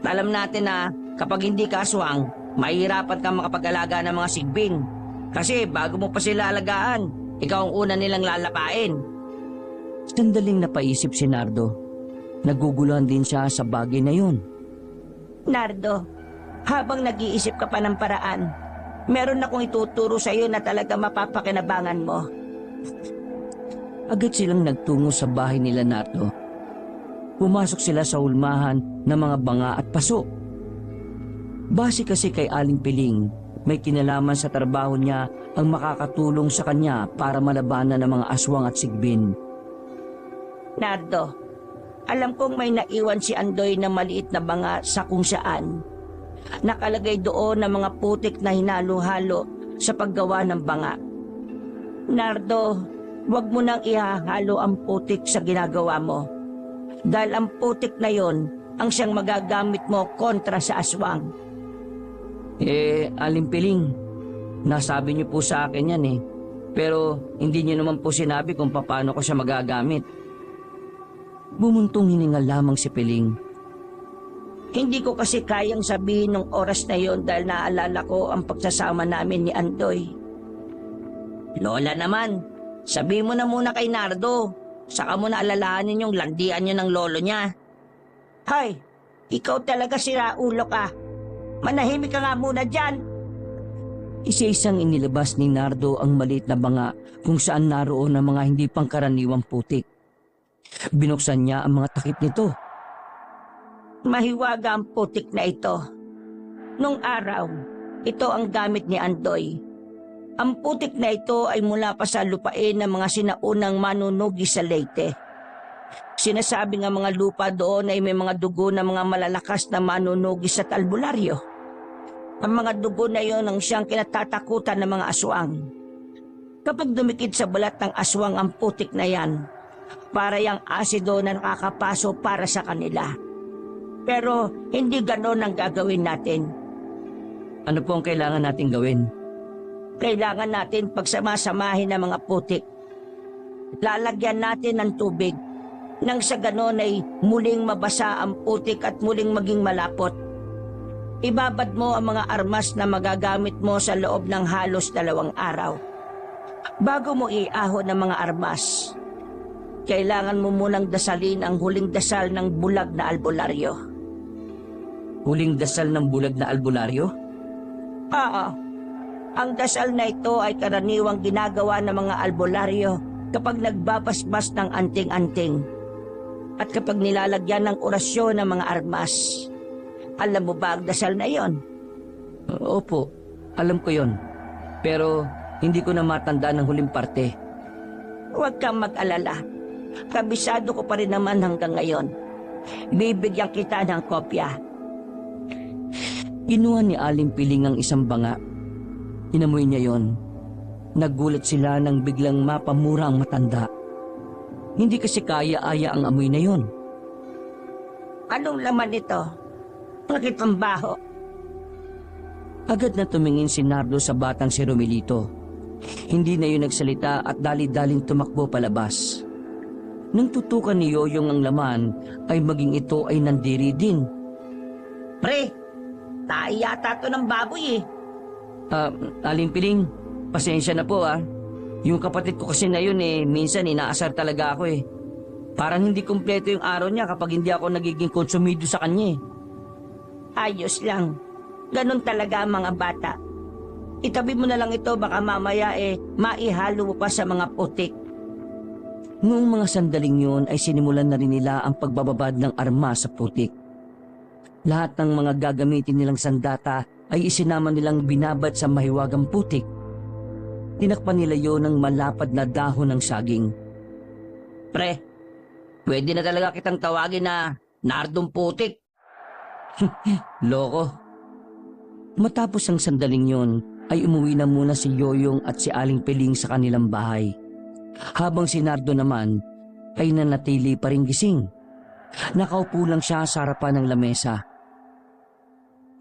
Alam natin na kapag hindi ka aswang, mahihirapan kang makapag-alaga ng mga Sigbin. Kasi bago mo pa sila alagaan, ikaw ang una nilang lalapain. Sandaling napaisip si Nardo. Naguguluhan din siya sa bagay na yun. Nardo, habang nag-iisip ka pa ng paraan, meron akong ituturo sa iyo na talaga mapapakinabangan mo. Agad silang nagtungo sa bahay nila Nardo. Pumasok sila sa hulmahan ng mga banga at paso. Base kasi kay Aling Piling, may kinalaman sa trabaho niya ang makakatulong sa kanya para malabanan ng mga aswang at Sigbin. Nardo, alam kong may naiwan si Andoy na maliit na banga sa kung saan. Nakalagay doon ng mga putik na hinalo-halo sa paggawa ng banga. Nardo, wag mo nang ihahalo ang putik sa ginagawa mo. Dahil ang putik na yon ang siyang magagamit mo kontra sa aswang. Aling Piling, nasabi niyo po sa akin yan Pero hindi niyo naman po sinabi kung paano ko siya magagamit. Bumuntong hininga lamang si Piling. Hindi ko kasi kayang sabihin ng oras na yon dahil naalala ko ang pagsasama namin ni Andoy. Lola naman, sabihin mo na muna kay Nardo. Saka mo na alalahanin yung landian niyo ng lolo niya. Hay, ikaw talaga sira ulo ka. Manahimik ka nga muna dyan. Isa-isang inilabas ni Nardo ang maliit na banga kung saan naroon ang mga hindi pangkaraniwang putik. Binuksan niya ang mga takip nito. Mahiwaga ang putik na ito. Nung araw, ito ang gamit ni Andoy. Ang putik na ito ay mula pa sa lupain ng mga sinaunang manunugi sa Leyte. Sinasabi nga mga lupa doon ay may mga dugo ng mga malalakas na manunugi sa albularyo. Ang mga dugo na iyon ang siyang kinatatakutan ng mga aswang. Kapag dumikit sa balat ng aswang ang putik na yan, para yung asido na nakakapaso para sa kanila. Pero hindi ganon ang gagawin natin. Ano po ang kailangan nating gawin? Kailangan natin pagsamasamahin ng mga putik. Lalagyan natin ng tubig nang sa ganon ay muling mabasa ang putik at muling maging malapot. Ibabad mo ang mga armas na magagamit mo sa loob ng halos 2 araw. Bago mo iahon ang mga armas, kailangan mo munang dasalin ang huling dasal ng bulag na albularyo. Huling dasal ng bulag na albularyo? Oo. Ang dasal na ito ay karaniwang ginagawa ng mga albularyo kapag nagbabasbas ng anting-anting at kapag nilalagyan ng orasyon ng mga armas. Alam mo ba ang dasal na yon? Opo, alam ko yon. Pero hindi ko na matandaan ang huling parte. Huwag kang mag-alala. Kabisado ko pa rin naman hanggang ngayon. Bibigyan kita ng kopya. Kinuha ni Aling Piling ang isang banga. Inamoy niya yon. Nagulat sila nang biglang mapamura ang matanda. Hindi kasi kaya-aya ang amoy na yon. Anong laman nito? Bakit ang baho? Agad na tumingin si Nardo sa batang si Romelito. Hindi na yun nagsalita at dali-daling tumakbo palabas. Nang tutukan ni Yoyong ang laman, ay maging ito ay nandiri din. Pre, tayo yata to ng baboy eh. Aling Piling, pasensya na po ah. Yung kapatid ko kasi na yun minsan inaasar talaga ako eh. Parang hindi kumpleto yung araw niya kapag hindi ako nagiging konsumido sa kanya eh. Ayos lang. Ganon talaga ang mga bata. Itabi mo na lang ito baka mamaya maihalo mo pa sa mga putik. Noong mga sandaling yun ay sinimulan na rin nila ang pagbababad ng armas sa putik. Lahat ng mga gagamitin nilang sandata ay isinama nilang binabad sa mahiwagang putik. Tinakpan nila yon ng malapad na dahon ng saging. Pre, pwede na talaga kitang tawagin na Nardong Putik. Loko. Matapos ang sandaling yon, ay umuwi na muna si Yoyong at si Aling Piling sa kanilang bahay. Habang si Nardo naman ay nanatili pa ring gising. Nakaupo lang siya sa harapan ng lamesa.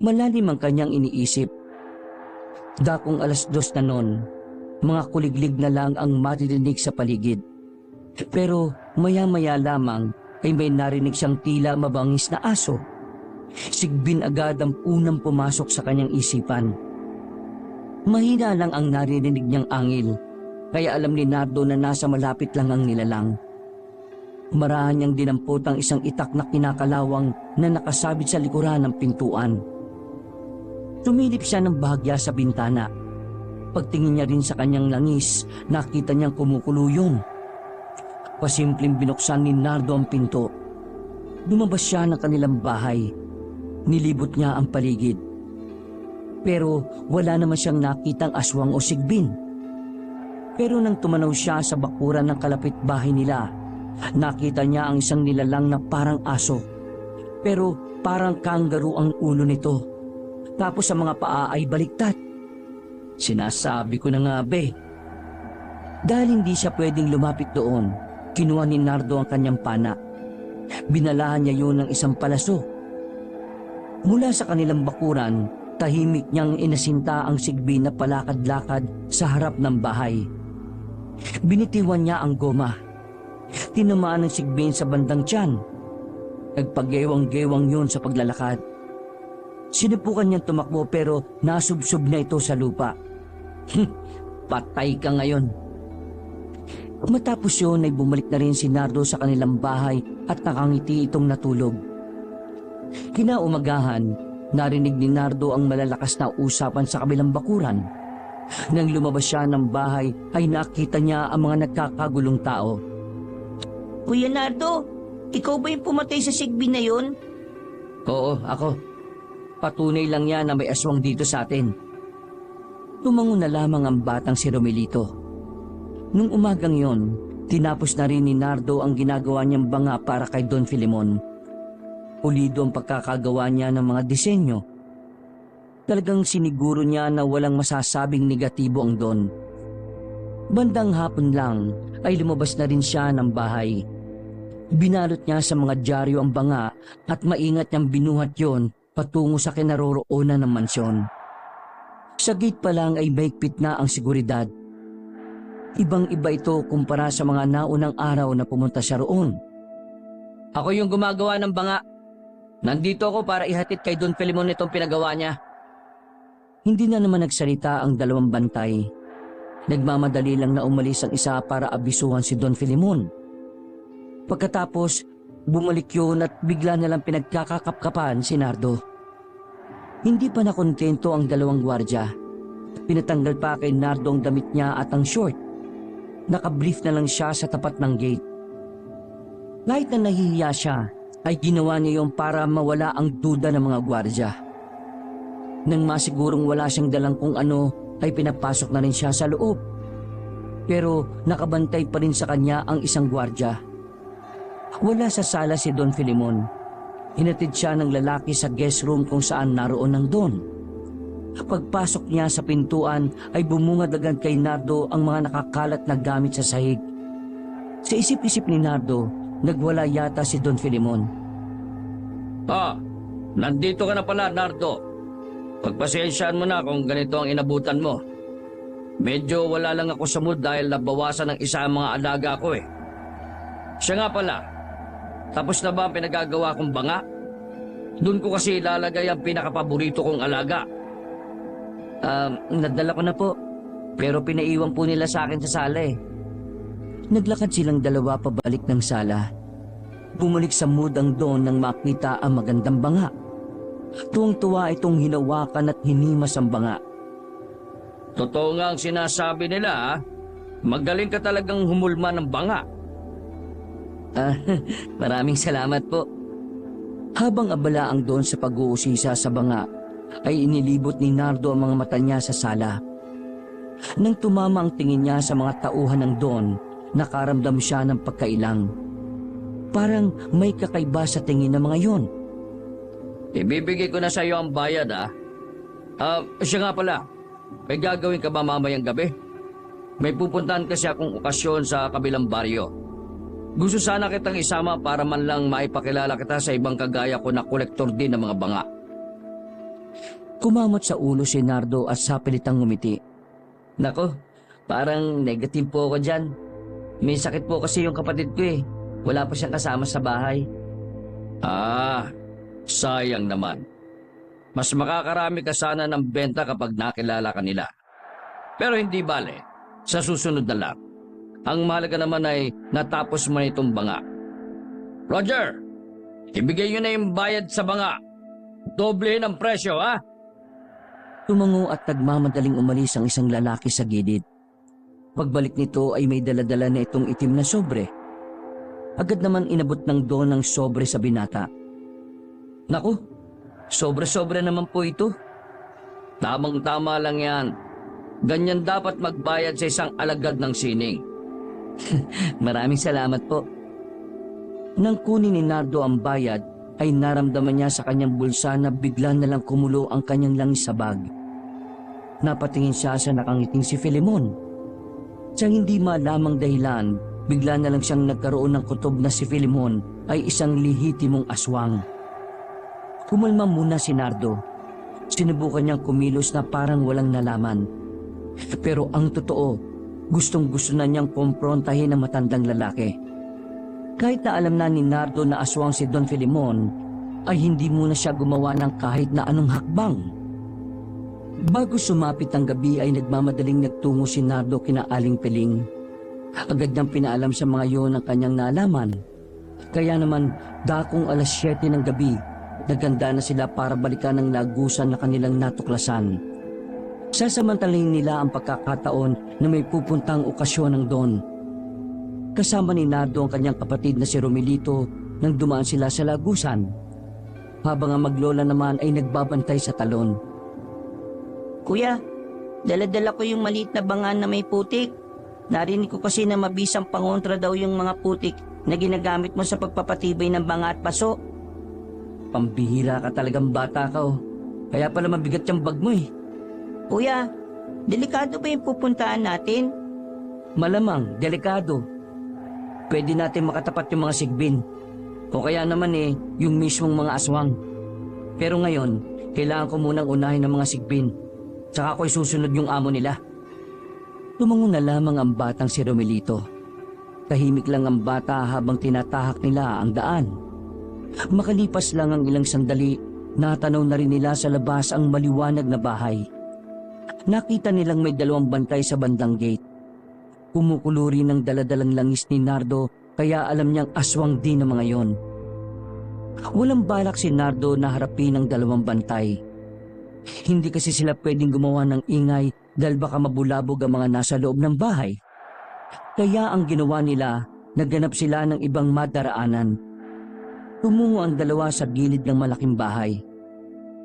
Malalim ang kanyang iniisip. Dakong 2:00 na noon, mga kuliglig na lang ang maririnig sa paligid. Pero maya-maya lamang ay may narinig siyang tila mabangis na aso. Sigbin agad ang unang pumasok sa kanyang isipan. Mahina lang ang naririnig niyang angil, kaya alam ni Nardo na nasa malapit lang ang nilalang. Marahan niyang dinampot ang isang itak na kinakalawang na nakasabit sa likuran ng pintuan. Tumilip siya ng bahagya sa bintana. Pagtingin niya rin sa kanyang langis, nakita niyang kumukulo yun. Pasimpleng binuksan ni Nardo ang pinto. Lumabas siya ng kanilang bahay. Nilibot niya ang paligid. Pero wala naman siyang nakitang aswang o sigbin. Pero nang tumanaw siya sa bakuran ng kalapit bahay nila, nakita niya ang isang nilalang na parang aso. Pero parang kangaroo ang ulo nito. Tapos sa mga paa ay baliktad. Sinasabi ko na nga be. Dahil hindi siya pwedeng lumapit doon, kinuha ni Nardo ang kanyang pana. Binalahan niya yun ng isang palaso. Mula sa kanilang bakuran, tahimik niyang inasinta ang sigbin na palakad-lakad sa harap ng bahay. Binitiwan niya ang goma. Tinamaan ng sigbin sa bandang tiyan. Nagpagewang-gewang yun sa paglalakad. Sinubukan niyang tumakbo pero nasubsob na ito sa lupa. Patay ka ngayon. Matapos yun ay bumalik na rin si Nardo sa kanilang bahay at nakangiti itong natulog. Kinaumagahan, narinig ni Nardo ang malalakas na usapan sa kabilang bakuran. Nang lumabas siya ng bahay ay nakita niya ang mga nagkakagulong tao. Kuya Nardo, ikaw ba yung pumatay sa Sigby na yun? Oo, ako. Patunay lang yan na may aswang dito sa atin. Tumango na lamang ang batang si Romelito. Nung umagang yon, tinapos na rin ni Nardo ang ginagawa niyang banga para kay Don Filemon. Pulido ang pagkakagawa niya ng mga disenyo. Talagang siniguro niya na walang masasabing negatibo ang Don. Bandang hapon lang ay lumabas na rin siya ng bahay. Binalot niya sa mga dyaryo ang banga at maingat niyang binuhat yon patungo sa kinaroroonan ng mansyon. Sa gate pa lang ay mahigpit na ang seguridad. Ibang-iba ito kumpara sa mga naunang araw na pumunta siya roon. Ako yung gumagawa ng banga. Nandito ako para ihatid kay Don Filemon itong pinagawa niya. Hindi na naman nagsalita ang dalawang bantay. Nagmamadali lang na umalis ang isa para abisuhan si Don Filemon. Pagkatapos, bumalik yun at bigla na lang pinagkakakapkapan si Nardo. Hindi pa nakontento ang dalawang gwardya. Pinatanggal pa kay Nardo ang damit niya at ang short. Nakabrief na lang siya sa tapat ng gate. Kahit na nahihiya siya, ay ginawa niya yung para mawala ang duda ng mga gwardya. Nang masigurong wala siyang dalang kung ano, ay pinapasok na rin siya sa loob. Pero nakabantay pa rin sa kanya ang isang gwardya. Wala sa sala si Don Filemon. Hinatid siya ng lalaki sa guest room kung saan naroon ang Don. Pagpasok niya sa pintuan ay bumungad agad kay Nardo ang mga nakakalat na gamit sa sahig. Sa isip-isip ni Nardo, nagwala yata si Don Filemon. Nandito ka na pala, Nardo. Pagpasensyaan mo na kung ganito ang inabutan mo. Medyo wala lang ako sa mood dahil nabawasan ng isa ang mga alaga ko eh. Siya nga pala, tapos na ba ang pinagagawa kong banga? Doon ko kasi ilalagay ang pinakapaborito kong alaga. Nadala ko na po, pero pinaiwan po nila sa akin sa sala eh. Naglakad silang dalawa pabalik ng sala. Bumalik sa mood ang Don nang makita ang magandang banga. Tuwang-tuwa itong hinawakan at hinimas ang banga. Totoo nga ang sinasabi nila, ha? Magaling ka talagang humulma ng banga. Maraming salamat po. Habang abala ang Don sa pag-uusisa sa banga, ay inilibot ni Nardo ang mga mata niya sa sala. Nang tumama ang tingin niya sa mga tauhan ng Don, nakaramdam siya ng pagkailang. Parang may kakaiba sa tingin ng mga yon. Ibibigay ko na sa iyo ang bayad, ha? Siya nga pala, may gagawin ka ba mamayang gabi? May pupuntahan kasi akong okasyon sa kabilang baryo. Gusto sana kitang isama para man lang maipakilala kita sa ibang kagaya ko na kolektor din ng mga banga. Kumamot sa ulo si Nardo at sapilitang ngumiti. Nako, parang negative po ako dyan. May sakit po kasi yung kapatid ko eh. Wala pa siyang kasama sa bahay. Sayang naman. Mas makakarami ka sana ng benta kapag nakilala ka nila. Pero hindi bale, sa susunod na lang. Ang mahalaga naman ay natapos mo na itong banga. Roger, ibigay nyo na yung bayad sa banga. Doblehin ang presyo, ha? Tumango at nagmamadaling umalis ang isang lalaki sa gilid. Pagbalik nito ay may daladala na itong itim na sobre. Agad naman inabot ng Don ng sobre sa binata. Naku, sobra-sobra naman po ito. Tamang-tama lang yan. Ganyan dapat magbayad sa isang alagad ng sining. Maraming salamat po. Nang kunin ni Nardo ang bayad, ay naramdaman niya sa kanyang bulsa na bigla na lang kumulo ang kanyang langis sa bag. Napatingin siya sa nakangiting si Filemon. Sa hindi malamang dahilan, bigla na lang siyang nagkaroon ng kutob na si Filemon ay isang lihitimong aswang. Kumalma muna si Nardo. Sinubukan niyang kumilos na parang walang nalaman. Pero ang totoo, gustong-gusto na niyang kumprontahin ang matandang lalaki. Kahit na alam na ni Nardo na aswang si Don Filemon, ay hindi muna siya gumawa ng kahit na anong hakbang. Bago sumapit ang gabi ay nagmamadaling nagtungo si Nardo kina Aling Piling. Agad niyang pinaalam sa mga yon ang kanyang naalaman. Kaya naman, dakong alas 7 ng gabi, naganda na sila para balikan ang lagusan na kanilang natuklasan. Sasamantalahin nila ang pagkakataon na may pupuntang okasyon ng Don. Kasama ni Nardo ang kanyang kapatid na si Romelito nang dumaan sila sa lagusan, habang ang maglola naman ay nagbabantay sa talon. Kuya, dala-dala ko yung maliit na bangan na may putik. Narinig ko kasi na mabisang pangontra daw yung mga putik na ginagamit mo sa pagpapatibay ng banga at paso. Pambihira ka talagang bata ka oh. Kaya pala mabigat yung bag mo eh. Kuya, delikado ba yung pupuntahan natin? Malamang, delikado. Pwede natin makatapat yung mga sigbin. O kaya naman yung mismong mga aswang. Pero ngayon, kailangan ko munang unahin ng mga sigbin. Tsaka ako'y susunod yung amo nila. Tumango na lamang ang batang si Romelito. Tahimik lang ang bata habang tinatahak nila ang daan. Makalipas lang ang ilang sandali, natanaw na rin nila sa labas ang maliwanag na bahay. Nakita nilang may 2 bantay sa bandang gate. Kumukulo rin ng daladalang langis ni Nardo kaya alam niyang aswang din ang mga yon. Walang balak si Nardo na harapin ang 2 bantay. Hindi kasi sila pwedeng gumawa ng ingay dahil baka mabulabog ang mga nasa loob ng bahay. Kaya ang ginawa nila, nagganap sila ng ibang madaraanan. Tumungo ang 2 sa gilid ng malaking bahay.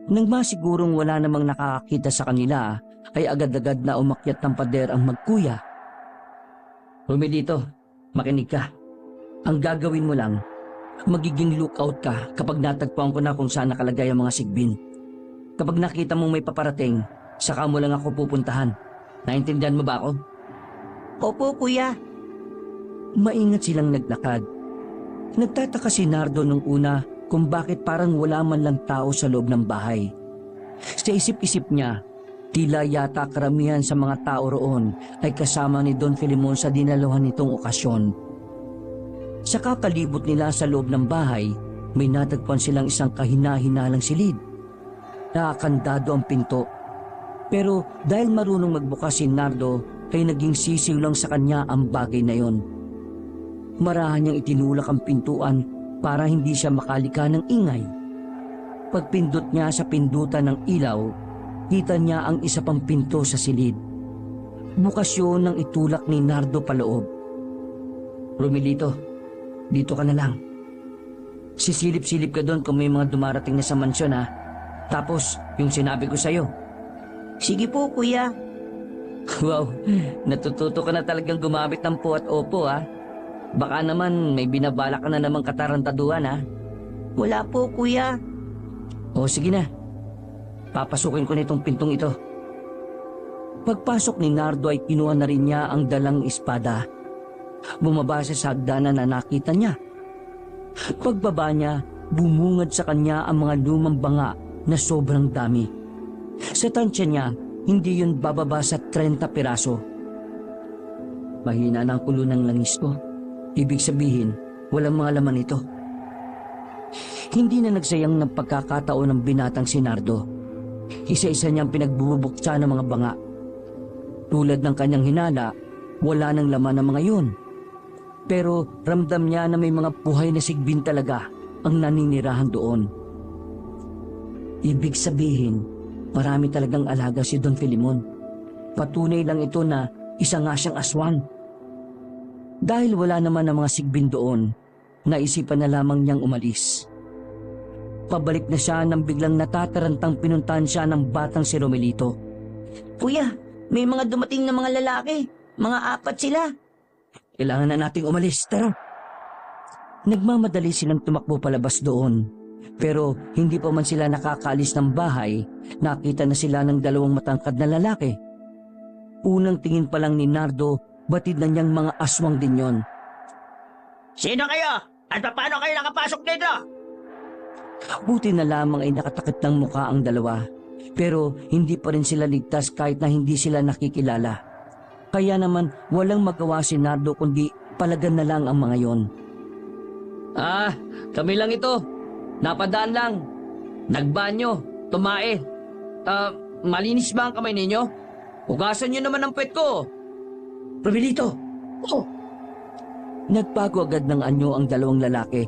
Nang masigurong wala namang nakakakita sa kanila, ay agad-agad na umakyat ng pader ang magkuya. Romelito, makinig ka. Ang gagawin mo lang, magiging lookout ka kapag natagpuan ko na kung saan nakalagay ang mga sigbin. Kapag nakita mong may paparating, saka mo lang ako pupuntahan. Naintindihan mo ba ako? Opo, kuya. Maingat silang naglakad. Nagtataka si Nardo nung una kung bakit parang wala man lang tao sa loob ng bahay. Sa isip-isip niya, tila yata karamihan sa mga tao roon ay kasama ni Don Filemon sa dinaluhan nitong okasyon. Sa kakalibot nila sa loob ng bahay, may natagpuan silang isang kahina-hinalang silid. Nakakandado ang pinto. Pero dahil marunong magbukas si Nardo, ay naging sisiw lang sa kanya ang bagay na yon. Marahan niyang itinulak ang pintuan para hindi siya makalika ng ingay. Pagpindot niya sa pindutan ng ilaw, kita niya ang isa pang pinto sa silid. Bukas yun ng itulak ni Nardo paloob. Romelito, dito ka na lang. Sisilip-silip ka doon kung may mga dumarating na sa mansyon ha. Tapos, yung sinabi ko sa'yo. Sige po, kuya. Wow, natututo ka na talagang gumamit ng po at opo ha. Baka naman may binabala ka na namang katarantaduhan ha. Wala po, kuya. O sige na, papasukin ko nitong pintong ito. Pagpasok ni Nardo ay kinuha na rin niya ang dalang espada. Bumaba siya sa hagdanan na nakita niya. Pagbaba niya, bumungad sa kanya ang mga lumang banga na sobrang dami. Sa tansya niya, hindi yun bababa sa 30 piraso. Mahina na ang kulo ng langis ko. Ibig sabihin, walang mga laman ito. Hindi na nagsayang ng pagkakataon ng binatang si Nardo. Isa-isa niyang pinagbubuksa ng mga banga. Tulad ng kanyang hinala, wala nang laman ng mga yun. Pero ramdam niya na may mga buhay na sigbin talaga ang naninirahan doon. Ibig sabihin, marami talagang alaga si Don Filemon. Patunay lang ito na isa nga siyang aswang. Dahil wala naman ang mga sigbin doon, naisipan na lamang niyang umalis. Pabalik na siya nang biglang natatarantang pinuntahan siya ng batang si Romelito. Kuya, may mga dumating na mga lalaki. Mga 4 sila. Kailangan na nating umalis, tara. Nagmamadali silang tumakbo palabas doon. Pero hindi pa man sila nakakaalis ng bahay, nakita na sila ng 2 matangkad na lalaki. Unang tingin pa lang ni Nardo, batid na niyang mga aswang din yon. Sino kayo? At paano kayo nakapasok dito? Buti na lamang ay nakatakip ng muka ang 2. Pero hindi pa rin sila ligtas kahit na hindi sila nakikilala. Kaya naman walang magawa si Nardo kundi palagan na lang ang mga yon. Kami lang ito. Napadaan lang. Nagbanyo. Tumae. Malinis ba ang kamay ninyo? Hugasan nyo naman ang puwet ko. Romelito! Oh! Nagbago agad ng anyo ang 2 lalaki.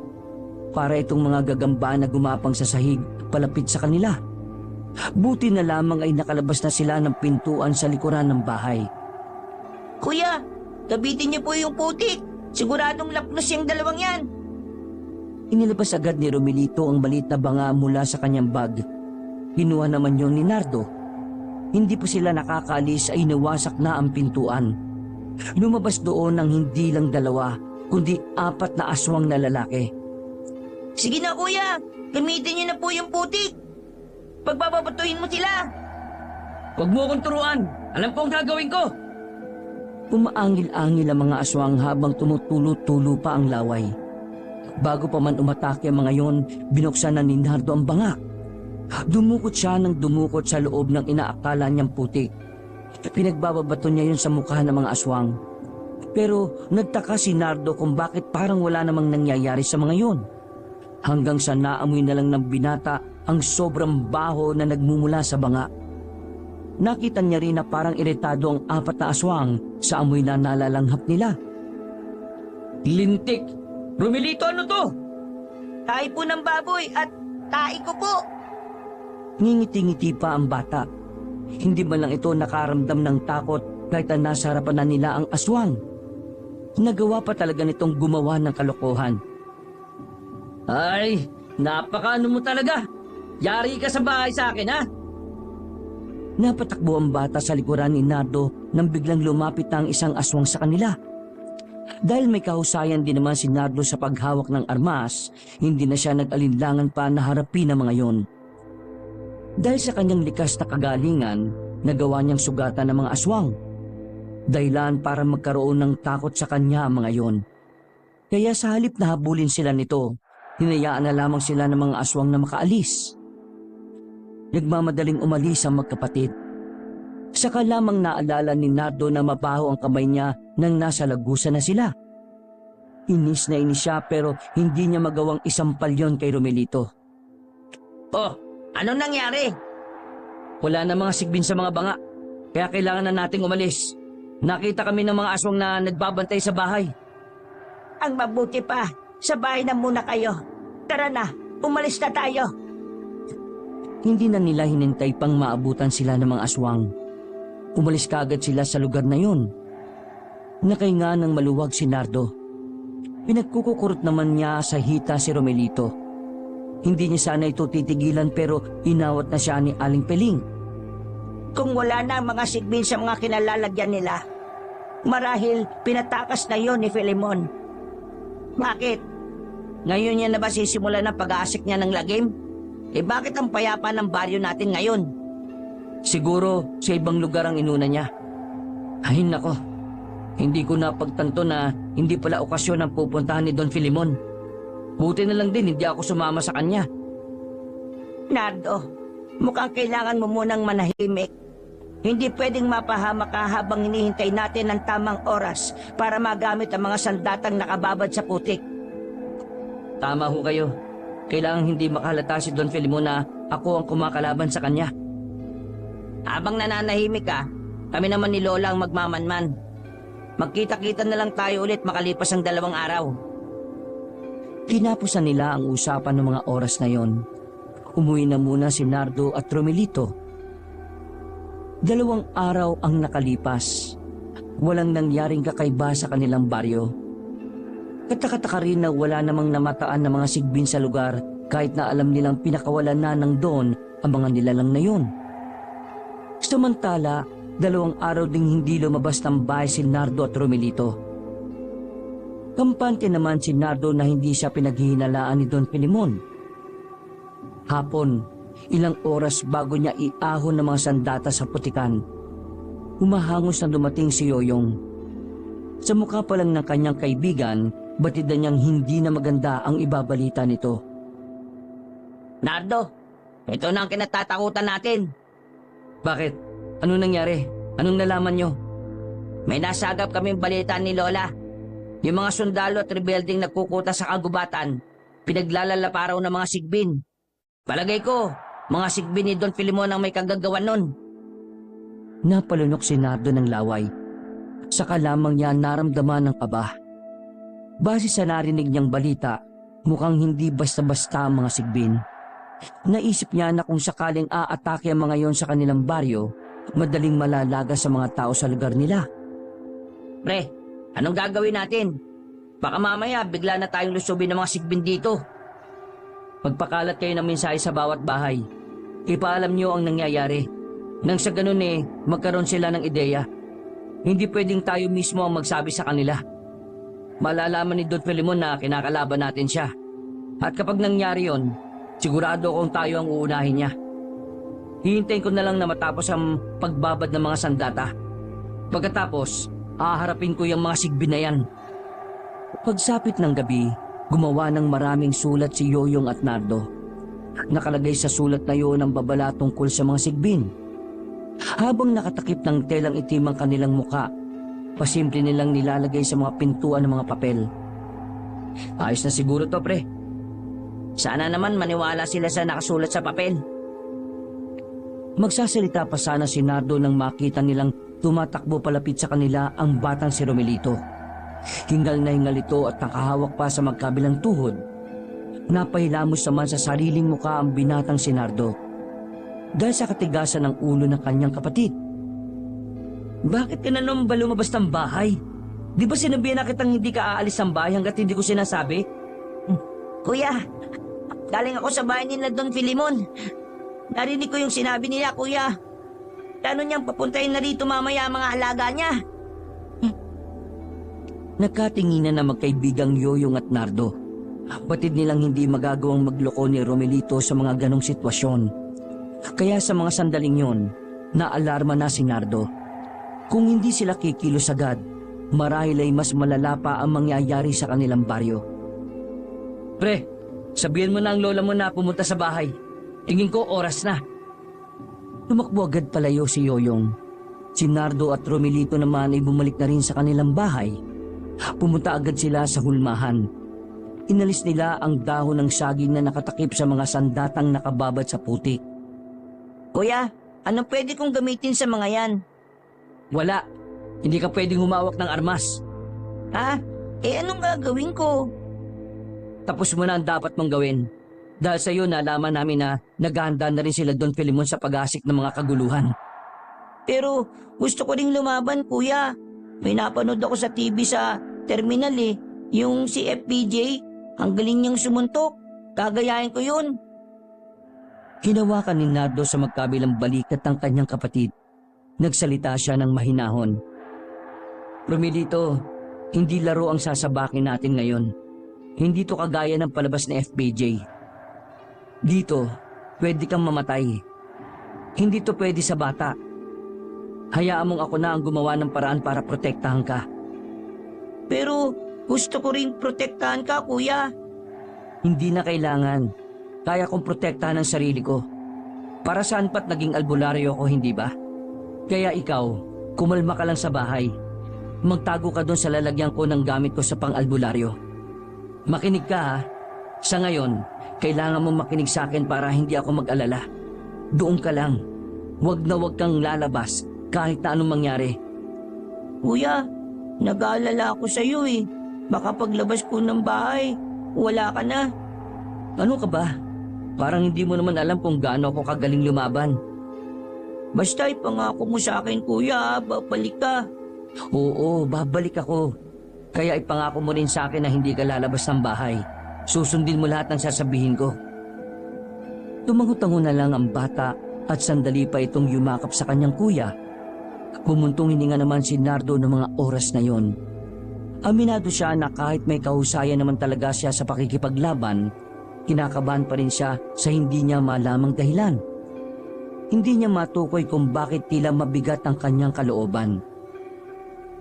Para itong mga gagamba na gumapang sa sahig palapit sa kanila. Buti na lamang ay nakalabas na sila ng pintuan sa likuran ng bahay. Kuya, gabitin niyo po yung putik. Siguradong lapnos yung dalawang yan. Inilabas agad ni Romelito ang maliit na banga mula sa kanyang bag. Kinuha naman yon ni Nardo. Hindi pa sila nakakaalis ay nawasak na ang pintuan. Lumabas doon ang hindi lang 2, kundi 4 na aswang na lalaki. Sige na kuya, gamitin niyo na po yung putik. Pagbababatuhin mo sila. Huwag mo akong turuan. Alam ko ang gagawin ko. Umaangil-angil ang mga aswang habang tumutulo-tulo pa ang laway. Bago pa man umatake ang mga yon, binuksan na ni Nardo ang banga. Dumukot siya ng dumukot sa loob ng inaakala niyang putik. Pinagbababato niya yun sa mukha ng mga aswang. Pero nagtaka si Nardo kung bakit parang wala namang nangyayari sa mga yon. Hanggang sa naamoy na lang ng binata ang sobrang baho na nagmumula sa banga. Nakita niya rin na parang iritado ang 4 na aswang sa amoy na nalalanghap nila. Lintik! Romelito, ano to? Tahi po ng baboy at tahi ko po. Ngingiti-ngiti pa ang bata. Hindi man lang ito nakaramdam ng takot kahit na nasa harapan na nila ang aswang. Nagawa pa talaga nitong gumawa ng kalokohan. Ay, napakaano mo talaga. Yari ka sa bahay sa akin, ha? Napatakbo ang bata sa likuran ni Nardo nang biglang lumapit na ang isang aswang sa kanila. Dahil may kahusayan din naman si Nardo sa paghawak ng armas, hindi na siya nag-alinlangan pa na harapin ang mga yon. Dahil sa kanyang likas na kagalingan, nagawa niyang sugatan ng mga aswang. Dahilan para magkaroon ng takot sa kanya ang mga yon. Kaya sa halip na habulin sila nito, hinayaan na lamang sila ng mga aswang na makaalis. Nagmamadaling umalis ang magkapatid. Saka lamang naalala ni Nardo na mabaho ang kamay niya nang nasa lagusan na sila. Inis na inis siya pero hindi niya magawang isampal yon kay Romelito. Oh, anong nangyari? Wala na mga sigbin sa mga banga. Kaya kailangan na nating umalis. Nakita kami ng mga aswang na nagbabantay sa bahay. Ang mabuti pa, sa bahay na muna kayo. Tara na, umalis na tayo. Hindi na nila hinintay pang maabutan sila ng mga aswang. Umalis kaagad sila sa lugar na yun. Nakahinga ng maluwag si Nardo. Pinagkukukurot naman niya sa hita si Romelito. Hindi niya sana ito titigilan pero inawat na siya ni Aling Peling. Kung wala na ang mga sigbin sa mga kinalalagyan nila, marahil pinatakas na yon ni Filemon. Bakit? Ngayon niya na ba sisimulan ang pag-aasik niya ng lagim? Bakit ang payapa ng baryo natin ngayon? Siguro sa ibang lugar ang inuna niya. Ay nako, hindi ko napagtanto na hindi pala okasyon ang pupuntahan ni Don Filemon. Buti na lang din hindi ako sumama sa kanya. Nardo, mukhang kailangan mo munang manahimik. Hindi pwedeng mapahamak ka habang hinihintay natin ang tamang oras para magamit ang mga sandatang nakababad sa putik. Tama ho kayo. Kailangan hindi makahalata si Don Filemon na ako ang kumakalaban sa kanya. Habang nananahimik ka, kami naman ni Lola ang magmamanman. Magkita-kita na lang tayo ulit makalipas ang 2 araw. Tinapusan nila ang usapan ng mga oras na yon. Umuwi na muna si Nardo at Romelito. 2 araw ang nakalipas. Walang nangyaring kakaiba sa kanilang baryo. Katakataka rin na wala namang namataan ng mga sigbin sa lugar kahit na alam nilang pinakawalan na ng Don ang mga nilalang na yun. Samantala, 2 araw ding hindi lumabas ng bahay si Nardo at Romelito. Kampante naman si Nardo na hindi siya pinaghihinalaan ni Don Filemon. Hapon, ilang oras bago niya iahon ng mga sandata sa putikan, humahangos na dumating si Yoyong. Sa mukha pa lang ng kanyang kaibigan, batid na niyang hindi na maganda ang ibabalita nito. Nardo, ito na ang kinatatakutan natin. Bakit? Anong nangyari? Anong nalaman niyo? May nasagap kaming balita ni Lola. Yung mga sundalo at rebelding nagkukuta sa kagubatan, pinaglalala raw ng mga sigbin. Palagay ko, mga sigbin ni Don Filemon ang may kagagawan nun. Napalunok si Nardo ng laway. Saka lamang niya naramdaman ng kaba. Base sa narinig niyang balita, mukhang hindi basta-basta ang mga sigbin. Naisip niya na kung sakaling aatake ang mga yon sa kanilang baryo, madaling malalaga sa mga tao sa lugar nila. Pre, anong gagawin natin? Baka mamaya bigla na tayong lusubin ng mga sigbin dito. Magpakalat kayo ng mensahe sa bawat bahay. Ipaalam niyo ang nangyayari. Nang sa ganun magkaroon sila ng ideya. Hindi pwedeng tayo mismo ang magsabi sa kanila. Malalaman ni Don Filemon na kinakalaban natin siya. At kapag nangyari yon, sigurado akong tayo ang uunahin niya. Hihintayin ko na lang na matapos ang pagbabad ng mga sandata. Pagkatapos, haharapin ko yung mga sigbin na yan. Pagsapit ng gabi, gumawa ng maraming sulat si Yoyong at Nardo. Nakalagay sa sulat na yun ang babala tungkol sa mga sigbin. Habang nakatakip ng telang itim ang kanilang muka, pasimple nilang nilalagay sa mga pintuan ng mga papel. Ayos na siguro to, pre. Sana naman maniwala sila sa nakasulat sa papel. Magsasalita pa sana si Nardo nang makita nilang tumatakbo palapit sa kanila ang batang si Romelito. Hingal na hingal ito at nakahawak pa sa magkabilang tuhod. Napahilamos naman sa sariling muka ang binatang si Nardo dahil sa katigasan ng ulo ng kanyang kapatid. Bakit ka na naman ba lumabas ng bahay? Di ba sinabihan na kitang hindi ka aalis ng bahay hanggat hindi ko sinasabi? Kuya, galing ako sa bahay nila Don Filemon. Narinig ko yung sinabi nila, kuya. Plano niyang papuntahin na rito mamaya ang mga alaga niya. Nagkatinginan na magkaibigang Yoyong at Nardo. Batid nilang hindi magagawang magloko ni Romelito sa mga ganong sitwasyon. Kaya sa mga sandaling yon, naalarma na si Nardo. Kung hindi sila kikilos agad, marahil ay mas malala pa ang mangyayari sa kanilang baryo. Pre, sabihin mo na ang lola mo na pumunta sa bahay. Tingin ko oras na. Tumakbo agad palayo si Yoyong. Si Nardo at Romelito naman ay bumalik na rin sa kanilang bahay. Pumunta agad sila sa hulmahan. Inalis nila ang dahon ng saging na nakatakip sa mga sandatang nakababad sa putik. Kuya, anong pwede kong gamitin sa mga yan? Wala. Hindi ka pwedeng humawak ng armas. Ha? Anong gagawin ko? Tapos mo na ang dapat mong gawin. Dahil sa iyo nalaman namin na naghahanda na rin sila Don Filemon sa pag-asik ng mga kaguluhan. Pero gusto ko ring lumaban, kuya. May napanood ako sa TV sa terminal Yung si FPJ, ang galing niyang sumuntok. Gagayahin ko yun. Hinawakan ni Nardo sa magkabilang balikat ng kanyang kapatid. Nagsalita siya ng mahinahon. Romelito, hindi laro ang sasabakin natin ngayon. Hindi to kagaya ng palabas ni FPJ. Dito, pwede kang mamatay. Hindi to pwede sa bata. Hayaan mong ako na ang gumawa ng paraan para protektahan ka. Pero gusto ko rin protektahan ka, kuya. Hindi na kailangan. Kaya kong protektahan ang sarili ko. Para saan pa't naging albularyo ko, hindi ba? Kaya ikaw, kumalma ka lang sa bahay. Magtago ka doon sa lalagyan ko ng gamit ko sa pang-albularyo. Makinig ka ha. Sa ngayon, kailangan mong makinig sa akin para hindi ako mag-alala. Doon ka lang. Huwag na huwag kang lalabas kahit na anong mangyari. Kuya, nag-aalala ako sa iyo Baka paglabas ko ng bahay, wala ka na. Ano ka ba? Parang hindi mo naman alam kung gaano ako kagaling lumaban. Basta ipangako mo sa akin, kuya, babalik ka. Oo, babalik ako. Kaya ipangako mo rin sa akin na hindi ka lalabas ng bahay. Susundin mo lahat ng sasabihin ko. Tumango-tango na lang ang bata at sandali pa itong yumakap sa kanyang kuya. Bumuntong hininga naman si Nardo ng mga oras na yon. Aminado siya na kahit may kahusayan naman talaga siya sa pakikipaglaban, kinakabahan pa rin siya sa hindi niya malamang dahilan. Hindi niya matukoy kung bakit tila mabigat ang kanyang kalooban.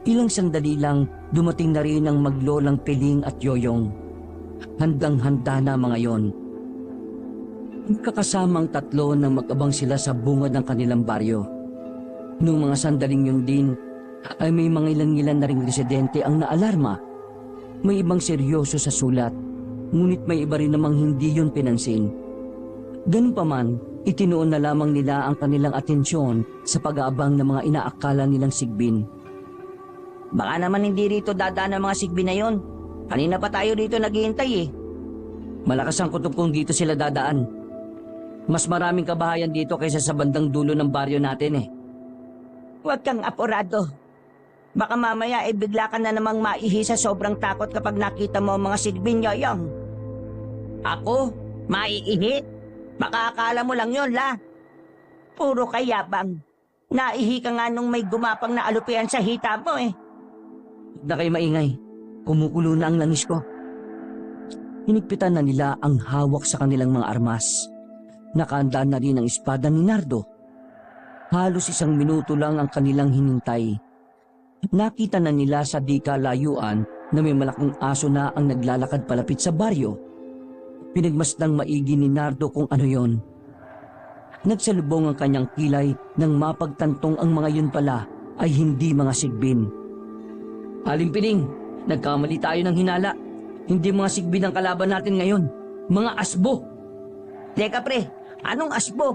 Ilang sandali lang, dumating na rin ang maglolang Piling at Yoyong. Handang-handa na mga yon. Kakasamang tatlo nang mag-abang sila sa bungad ng kanilang baryo. Noong mga sandaling yun din, ay may mga ilang-ilan na ring residente ang naalarma. May ibang seryoso sa sulat, ngunit may iba rin namang hindi yun pinansin. Ganun pa man, itinuon na lamang nila ang kanilang atensyon sa pag-aabang ng mga inaakala nilang sigbin. Baka naman hindi rito dadaan ang mga sigbin na yon. Kanina pa tayo rito naghihintay Malakas ang kutob kung dito sila dadaan. Mas maraming kabahayan dito kaysa sa bandang dulo ng baryo natin eh. Huwag kang apurado. Baka mamaya bigla ka na namang maihi sa sobrang takot kapag nakita mo ang mga sigbin, Yoyong. Ako? Maiihi? Baka akala mo lang yon, la. Puro kayabang. Naihi ka nga nung may gumapang na alupian sa hita mo eh. Huwag na kayo maingay. Kumukulo na ang langis ko. Hinigpitan na nila ang hawak sa kanilang mga armas. Nakaandaan na rin ang espada ni Nardo. Halos 1 minuto lang ang kanilang hinintay. Nakita na nila sa di kalayuan na may malaking aso na ang naglalakad palapit sa baryo. Pinagmasdang maigi ni Nardo kung ano yon. Nagsalubong ang kanyang kilay nang mapagtantong ang mga yun pala ay hindi mga sigbin. Aling Piling, nagkamali tayo ng hinala. Hindi mga sigbin ang kalaban natin ngayon. Mga asbo. Teka pre, anong asbo?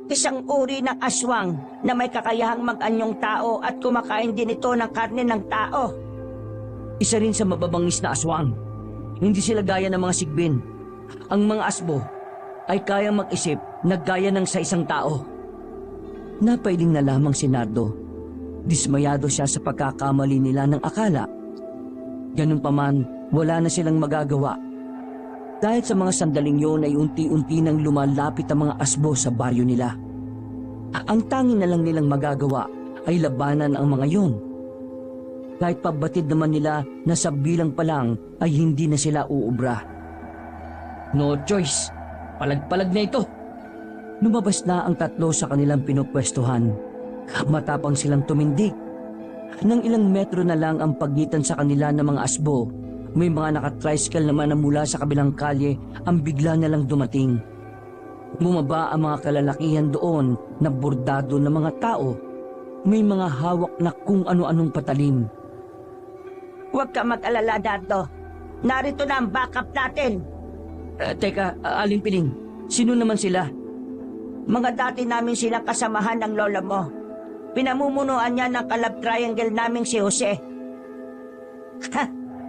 Isang uri ng aswang na may kakayahang mag-anyong tao at kumakain din ito ng karne ng tao. Isa rin sa mababangis na aswang. Hindi sila gaya ng mga sigbin. Ang mga asbo ay kayang mag-isip na gaya ng sa isang tao. Napailing na lamang si Nardo. Dismayado siya sa pagkakamali nila ng akala. Ganun pa man, wala na silang magagawa. Dahil sa mga sandaling yun ay unti-unti nang lumalapit ang mga asbo sa baryo nila. Ang tanging na lang nilang magagawa ay labanan ang mga yun. Kahit pabatid naman nila na sa bilang pa lang ay hindi na sila uubra. No choice. Palag-palag na ito. Lumabas na ang 3 sa kanilang pinupwestuhan. Matapang silang tumindig. Nang ilang metro na lang ang pagitan sa kanila ng mga asbo, may mga nakatricycle naman na mula sa kabilang kalye ang bigla na lang dumating. Bumaba ang mga kalalakihan doon na bordado ng mga tao. May mga hawak na kung ano-anong patalim. Huwag ka mag-alala, Nardo. Narito na ang backup natin. Teka, Aling Piling, sino naman sila? Mga dati namin silang kasamahan ng lola mo. Pinamumunuan niya ng kalab triangle naming si Jose.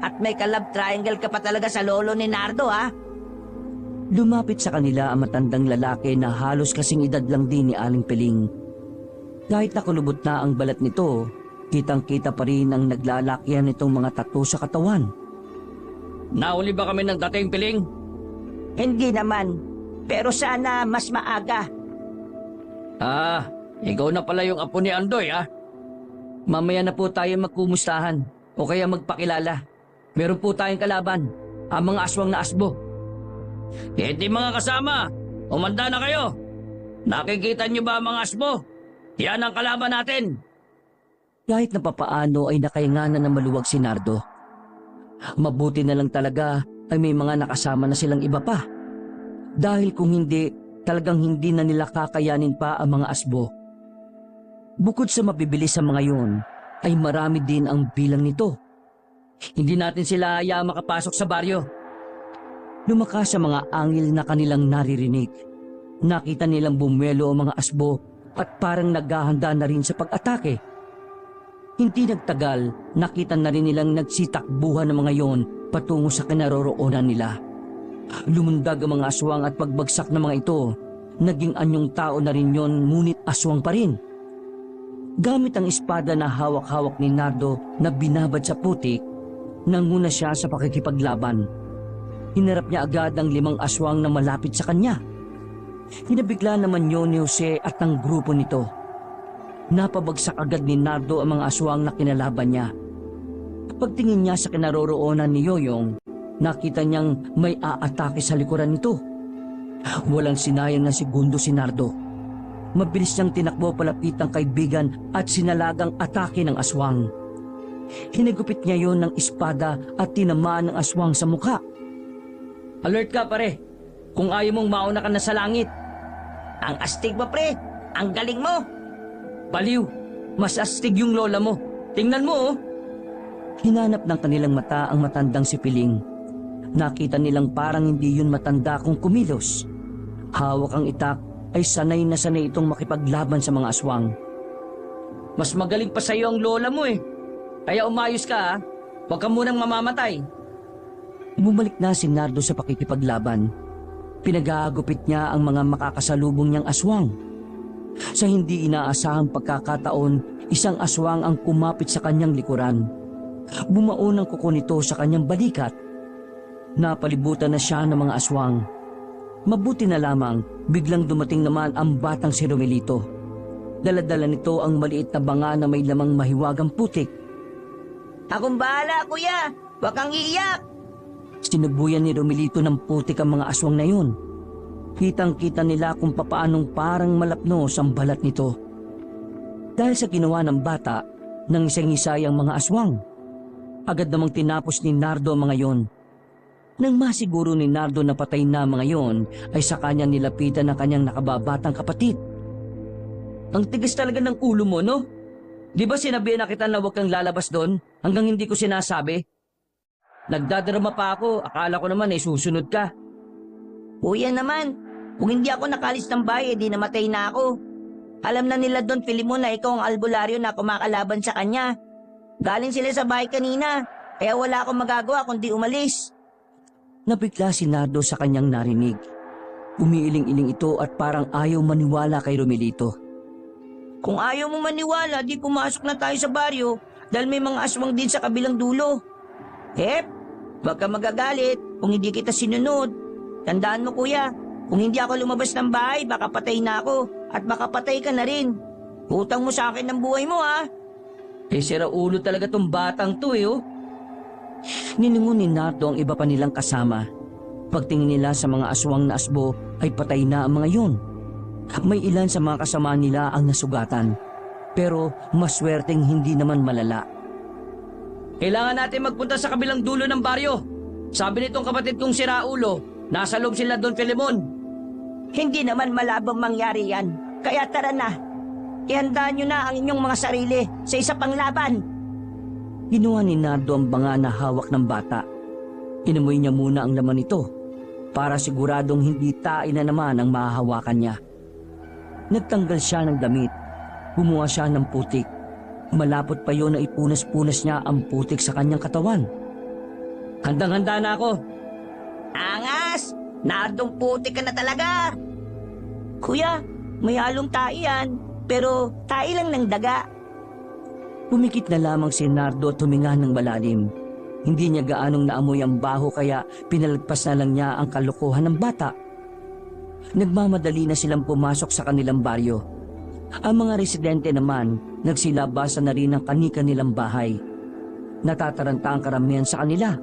At may kalab triangle ka pa talaga sa lolo ni Nardo, ha? Lumapit sa kanila ang matandang lalaki na halos kasing edad lang din ni Aling Piling. Kahit nakulubot na ang balat nito, kitang-kita pa rin ang naglalakihan nitong mga tattoo sa katawan. Nauli ba kami ng dating Piling? Hindi naman. Pero sana mas maaga. Ah, ikaw na pala yung apo ni Andoy, ah. Mamaya na po tayo magkumustahan o kaya magpakilala. Meron po tayong kalaban, ang mga aswang na asbo. Hindi mga kasama, umanda na kayo. Nakikita niyo ba ang mga asbo? Yan ang kalaban natin. Kahit na papaano ay nakainganan na maluwag si Nardo. Mabuti na lang talaga ay may mga nakasama na silang iba pa. Dahil kung hindi, talagang hindi na nila kakayanin pa ang mga asbo. Bukod sa mabibilis sa mga yon, ay marami din ang bilang nito. Hindi natin sila hayaan makapasok sa baryo. Lumakas sa mga angil na kanilang naririnig. Nakita nilang bumelo ang mga asbo at parang naghahanda na rin sa pag-atake. Hindi nagtagal, nakita na rin nilang nagsitakbuhan ng mga yon patungo sa kinaroroonan nila. Lumundag ang mga aswang at pagbagsak ng mga ito, naging anyong tao na rin yon ngunit aswang pa rin. Gamit ang espada na hawak-hawak ni Nardo na binabad sa putik, nanguna siya sa pakikipaglaban. Hinarap niya agad ang 5 aswang na malapit sa kanya. Hinabigla naman yun ni Jose at ang grupo nito. Napabagsak agad ni Nardo ang mga aswang na kinalaban niya. Pagtingin niya sa kinaroroonan ni Yoyong, nakita niyang may aatake sa likuran nito. Walang sinayang na segundo si Nardo. Mabilis niyang tinakbo palapit ang kaibigan at sinalagang atake ng aswang. Hinagupit niya yon ng espada at tinamaan ng aswang sa mukha. Alert ka pare, kung ayaw mong mauna ka na sa langit. Ang astig mo, pre. Ang galing mo. Baliw, mas astig yung lola mo. Tingnan mo, oh. Hinanap ng kanilang mata ang matandang si Piling. Nakita nilang parang hindi yun matanda kung kumilos. Hawak ang itak ay sanay na sanay itong makipaglaban sa mga aswang. Mas magaling pa sa'yo ang lola mo eh. Kaya umayos ka, ha? Huwag ka munang mamamatay. Bumalik na si Nardo sa pakikipaglaban. Pinag-aagupit niya ang mga makakasalubong niyang aswang. Sa hindi inaasahang pagkakataon, isang aswang ang kumapit sa kanyang likuran. Bumao ng kuko nito sa kanyang balikat. Napalibutan na siya ng mga aswang. Mabuti na lamang, biglang dumating naman ang batang si Romelito. Dala-dala nito ang maliit na banga na may lamang mahiwagang putik. Akong bahala, kuya. Huwag kang iiyak. Sinubuyan ni Romelito ng putik ang mga aswang na yun. Kitang-kita nila kung papaanong parang malapnos ang balat nito. Dahil sa ginawa ng bata, nang isang-isay ang mga aswang. Agad namang tinapos ni Nardo ang mga yon. Nang masiguro ni Nardo na patay na mga yon, ay sa kanya nilapitan ang kanyang nakababatang kapatid. Ang tigas talaga ng ulo mo, no? Di ba sinabihan na kita na huwag kang lalabas doon hanggang hindi ko sinasabi? Nagdadrama pa ako, akala ko naman ay susunod ka. Kuya naman, kung hindi ako nakalis ng bahay, di namatay na ako. Alam na nila Don Filimon na ikaw ang albularyo na kumakalaban sa kanya. Galing sila sa bahay kanina, kaya wala akong magagawa kundi umalis. Nabigla si Nardo sa kanyang narinig. Umiiling-iling ito at parang ayaw maniwala kay Romelito. Kung ayaw mo maniwala, di pumasok na tayo sa baryo dahil may mga aswang din sa kabilang dulo. Hep, wag ka magagalit kung hindi kita sinunod. Tandaan mo kuya, kung hindi ako lumabas ng bahay, baka patay na ako at baka patay ka na rin. Utang mo sa akin ng buhay mo ha. Eh sira ulo talaga tong batang to oh. Nilingon ni Nardo ang iba pa nilang kasama. Pagtingin nila sa mga aswang na asbo ay patay na ang mga yun. May ilan sa mga kasama nila ang nasugatan. Pero maswerteng hindi naman malala. Kailangan natin magpunta sa kabilang dulo ng baryo. Sabi nitong kapatid kong si Raulo, nasa loob sila Don Filemon. Hindi naman malabong mangyari yan. Kaya tara na. Ihandaan nyo na ang inyong mga sarili sa isa pang laban. Ginawa ni Nardo ang banga na hawak ng bata. Inamoy niya muna ang laman nito para siguradong hindi tae na naman ang mahahawakan niya. Nagtanggal siya ng damit. Gumawa siya ng putik. Malapot pa yon na ipunas-punas niya ang putik sa kanyang katawan. Handang-handa na ako. Angas! Nardong putik ka na talaga! Kuya, may halong tae yan, pero tae lang ng daga. Pumikit na lamang si Nardo at huminga ng malalim. Hindi niya gaanong naamoy ang baho kaya pinalagpas na lang niya ang kalokohan ng bata. Nagmamadali na silang pumasok sa kanilang baryo. Ang mga residente naman, nagsilabasan na rin ang kani-kanilang bahay. Natataranta ang karamihan sa kanila.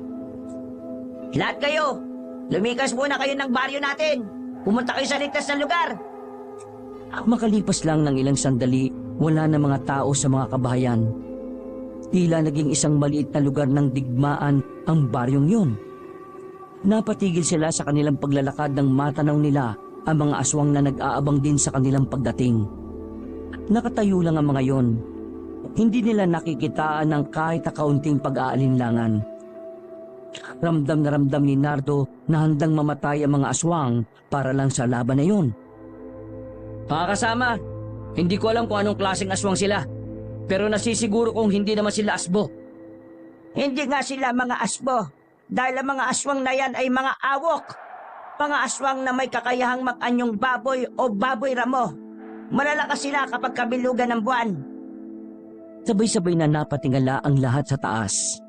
Lahat kayo, lumikas muna kayo ng baryo natin. Pumunta kayo sa ligtas na lugar. Makalipas lang ng ilang sandali, wala na mga tao sa mga kabahayan. Tila naging isang maliit na lugar ng digmaan ang baryong yun. Napatigil sila sa kanilang paglalakad nang matanaw nila ang mga aswang na nag-aabang din sa kanilang pagdating. Nakatayo lang ang mga yon. Hindi nila nakikitaan ng kahit na kaunting pag-aalinlangan. Ramdam na ramdam ni Nardo na handang mamatay ang mga aswang para lang sa laban na yon. Mga kasama, hindi ko alam kung anong klaseng aswang sila. Pero nasisiguro kong hindi naman sila asbo. Hindi nga sila mga asbo, dahil ang mga aswang na yan ay mga awok. Mga aswang na may kakayahang mag-anyong baboy o baboy ramo. Malalakas sila kapag kabilugan ng buwan. Sabay-sabay na napatingala ang lahat sa taas.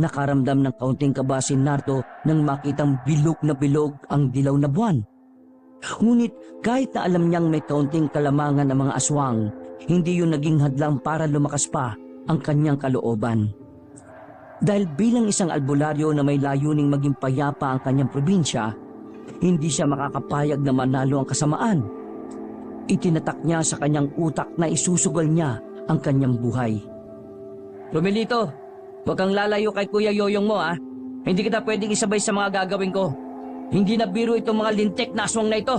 Nakaramdam ng kaunting kaba si Nardo nang makitang bilog na bilog ang dilaw na buwan. Ngunit kahit na alam niyang may kaunting kalamangan ang mga aswang, hindi yun naging hadlang para lumakas pa ang kanyang kalooban. Dahil bilang isang albularyo na may layuning maging payapa ang kanyang probinsya, hindi siya makakapayag na manalo ang kasamaan. Itinatak niya sa kanyang utak na isusugal niya ang kanyang buhay. Romelito, huwag kang lalayo kay Kuya Yoyong mo ha. Hindi kita pwedeng isabay sa mga gagawin ko. Hindi na biro itong mga lintik na aswang na ito.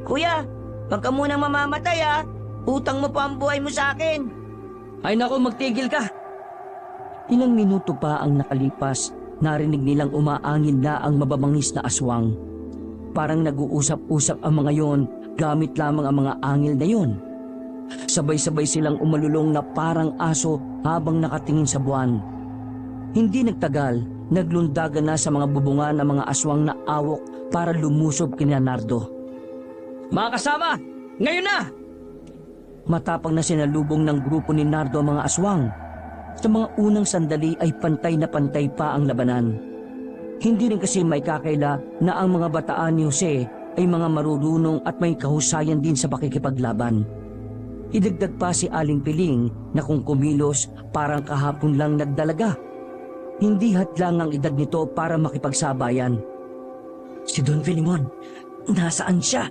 Kuya, wag ka muna mamamatay ha. Utang mo pa ang buhay mo sa akin. Ay nako, magtigil ka. Ilang minuto pa ang nakalipas, narinig nilang umaangin na ang mababangis na aswang. Parang nag-uusap-usap ang mga yon gamit lamang ang mga angil na yon. Sabay-sabay silang umalulong na parang aso habang nakatingin sa buwan. Hindi nagtagal, Naglundagan na sa mga bubungan ng mga aswang na awok para lumusob kina Nardo. Mga kasama, ngayon na! Matapang na sinalubong ng grupo ni Nardo ang mga aswang. Sa mga unang sandali ay pantay na pantay pa ang labanan. Hindi rin kasi may kakaila na ang mga bataan ni Jose ay mga marurunong at may kahusayan din sa pakikipaglaban. Idagdag pa si Aling Piling na kung kumilos parang kahapon lang nagdalaga. Hindi hadlang ang edad nito para makipagsabayan. Si Don Filimon, nasaan siya?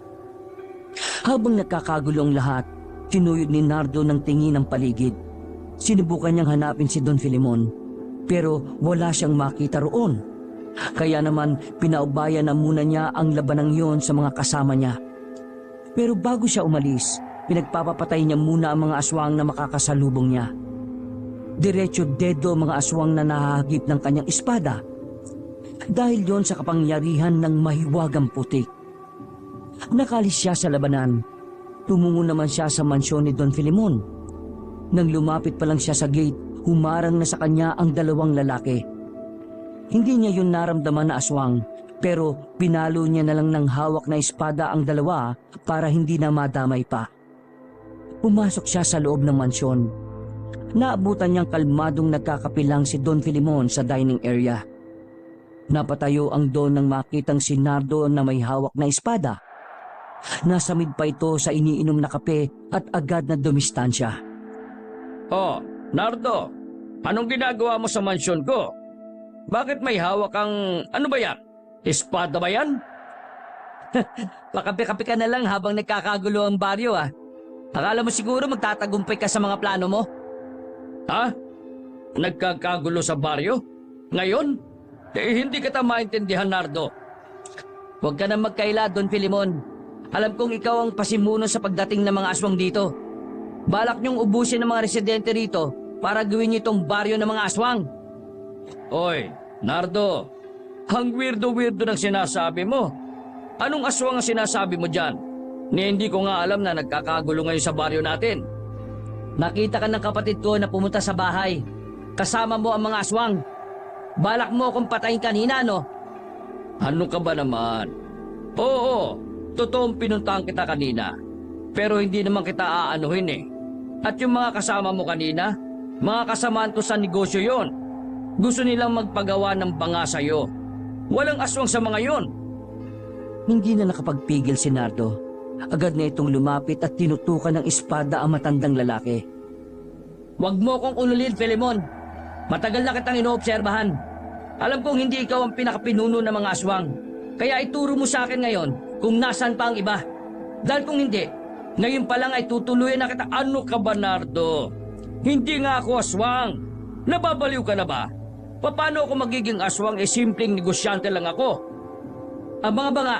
Habang nagkakagulo ang lahat, sinuyod ni Nardo ng tingin ang paligid. Sinubukan niyang hanapin si Don Filimon, pero wala siyang makita roon. Kaya naman pinaubayan na muna niya ang labanang yon sa mga kasama niya. Pero bago siya umalis, pinagpapapatay niya muna ang mga aswang na makakasalubong niya. Diretso dedo mga aswang na nahahagip ng kanyang espada. Dahil yon sa kapangyarihan ng mahiwagang putik. Nakalis siya sa labanan. Tumungo naman siya sa mansyon ni Don Filimon. Nang lumapit pa lang siya sa gate, humarang na sa kanya ang dalawang lalaki. Hindi niya yun naramdaman na aswang, pero pinalo niya na lang ng hawak na espada ang dalawa para hindi na madamay pa. Pumasok siya sa loob ng mansyon. Naabutan niyang kalmadong nagkakapilang si Don Filimon sa dining area. Napatayo ang Don nang makitang si Nardo na may hawak na espada. Nasamid pa ito sa iniinom na kape at agad na dumistansya. Oh, Nardo, anong ginagawa mo sa mansyon ko? Bakit may hawak ang... ano ba yan? Espada ba yan? Pakape-kape ka na lang habang nagkakagulo ang baryo ah. Akala mo siguro magtatagumpay ka sa mga plano mo? Ha? Nagkakagulo sa baryo? Ngayon? Hindi kita maintindihan, Nardo. Huwag ka na magkaila, Don Filimon. Alam kong ikaw ang pasimuno sa pagdating ng mga aswang dito. Balak niyong ubusin ng mga residente rito para gawin niyo itong baryo ng mga aswang. Oy, Nardo, ang weirdo-weirdo ng sinasabi mo. Anong aswang ang sinasabi mo dyan? Hindi ko nga alam na nagkakagulo ngayon sa baryo natin. Nakita ka ng kapatid ko na pumunta sa bahay. Kasama mo ang mga aswang. Balak mo akong patayin kanina, no? Ano ka ba naman? Oo, totoong pinuntahan kita kanina. Pero hindi naman kita aanuhin eh. At yung mga kasama mo kanina, mga kasamaan ko sa negosyo yon. Gusto nilang magpagawa ng banga sa'yo. Walang aswang sa mga yon. Hindi na nakapagpigil si Nardo. Agad na itong lumapit at tinutukan ng espada ang matandang lalaki. Huwag mo akong ululin, Filimon. Matagal na kitang inoobserbahan. Alam kong hindi ikaw ang pinakapinuno ng mga aswang. Kaya ituro mo sa akin ngayon kung nasaan pa ang iba. Dahil kung hindi, ngayon pa lang ay tutuluyan na kita. Ano ka ba, Nardo? Hindi nga ako aswang. Nababaliw ka na ba? Paano ako magiging aswang simpleng negosyante lang ako? Ang mga banga,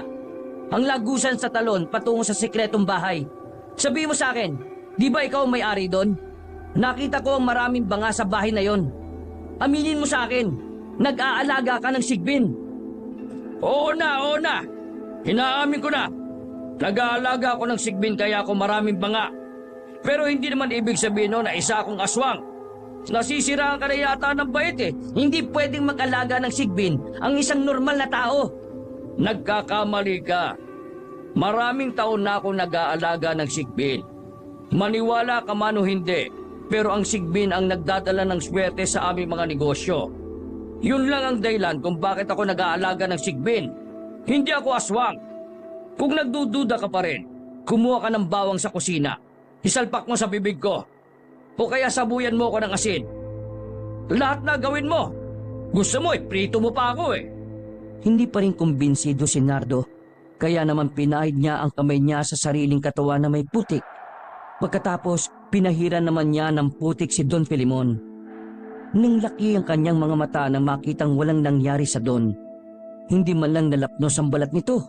ang lagusan sa talon patungo sa sikretong bahay. Sabihin mo sa akin, di ba ikaw ang may-ari doon? Nakita ko ang maraming banga sa bahay na yon. Aminin mo sa akin, nag-aalaga ka ng sigbin. Oo na. Hinaamin ko na. Nag-aalaga ako ng sigbin kaya ako maraming banga. Pero hindi naman ibig sabihin na isa akong aswang. Nasisiraan ka na yata ng bait eh. Hindi pwedeng mag-alaga ng sigbin ang isang normal na tao. Nagkakamali ka. Maraming taon na akong nag-aalaga ng sigbin. Maniwala ka man o hindi, pero ang sigbin ang nagdadala ng swerte sa aming mga negosyo. Yun lang ang dahilan kung bakit ako nag-aalaga ng sigbin. Hindi ako aswang. Kung nagdududa ka pa rin, kumuha ka ng bawang sa kusina. Isalpak mo sa bibig ko. O kaya sabuyan mo ko ng asin. Lahat na gawin mo. Gusto mo prito mo pa ako eh. Hindi pa rin kumbinsido si Nardo, kaya naman pinahid niya ang kamay niya sa sariling katawan na may putik. Pagkatapos, pinahiran naman niya ng putik si Don Filimon. Nang laki ang kanyang mga mata nang makitang walang nangyari sa Don. Hindi man lang nalapnos ang balat nito.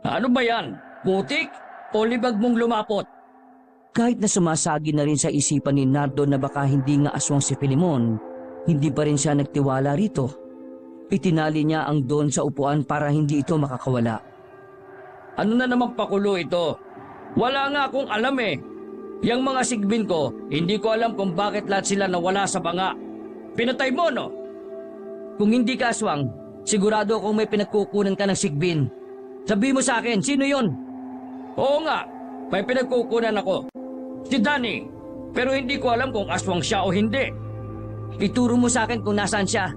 Ano ba yan? Putik? O libag mong lumapot? Kahit na sumasagi na rin sa isipan ni Nardo na baka hindi nga aswang si Filimon, hindi pa rin siya nagtiwala rito. Itinali niya ang Don sa upuan para hindi ito makakawala. Ano na naman pakulo ito? Wala nga akong alam eh. Yang mga sigbin ko, hindi ko alam kung bakit lahat sila nawala sa banga. Pinatay mo, no? Kung hindi ka aswang, sigurado akong may pinagkukunan ka ng sigbin. Sabi mo sa akin, sino yon? Oo nga, may pinagkukunan ako. Si Danny, pero hindi ko alam kung aswang siya o hindi. Ituro mo sa akin kung nasaan siya.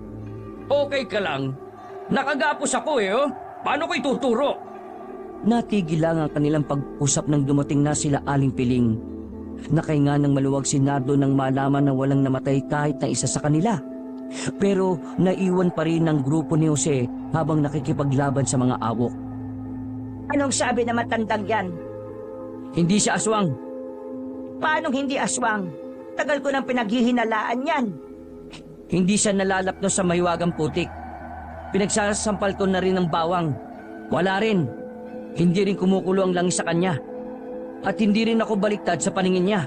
Okay ka lang. Nakagapos ako oh. Paano ko ituturo? Natigil lang ang kanilang pag-usap nang dumating na sila Aling Piling. Nakahinga ng maluwag si Nardo nang malaman na walang namatay kahit na isa sa kanila. Pero naiwan pa rin ng grupo ni Jose habang nakikipaglaban sa mga awok. Anong sabi na matandang yan? Hindi siya aswang. Paanong hindi aswang? Tagal ko nang pinaghihinalaan yan. Hindi siya nalalapno sa mahiwagang putik. Pinagsasampal ko na rin ng bawang. Wala rin. Hindi rin kumukulo ang langis sa kanya. At hindi rin ako baliktad sa paningin niya.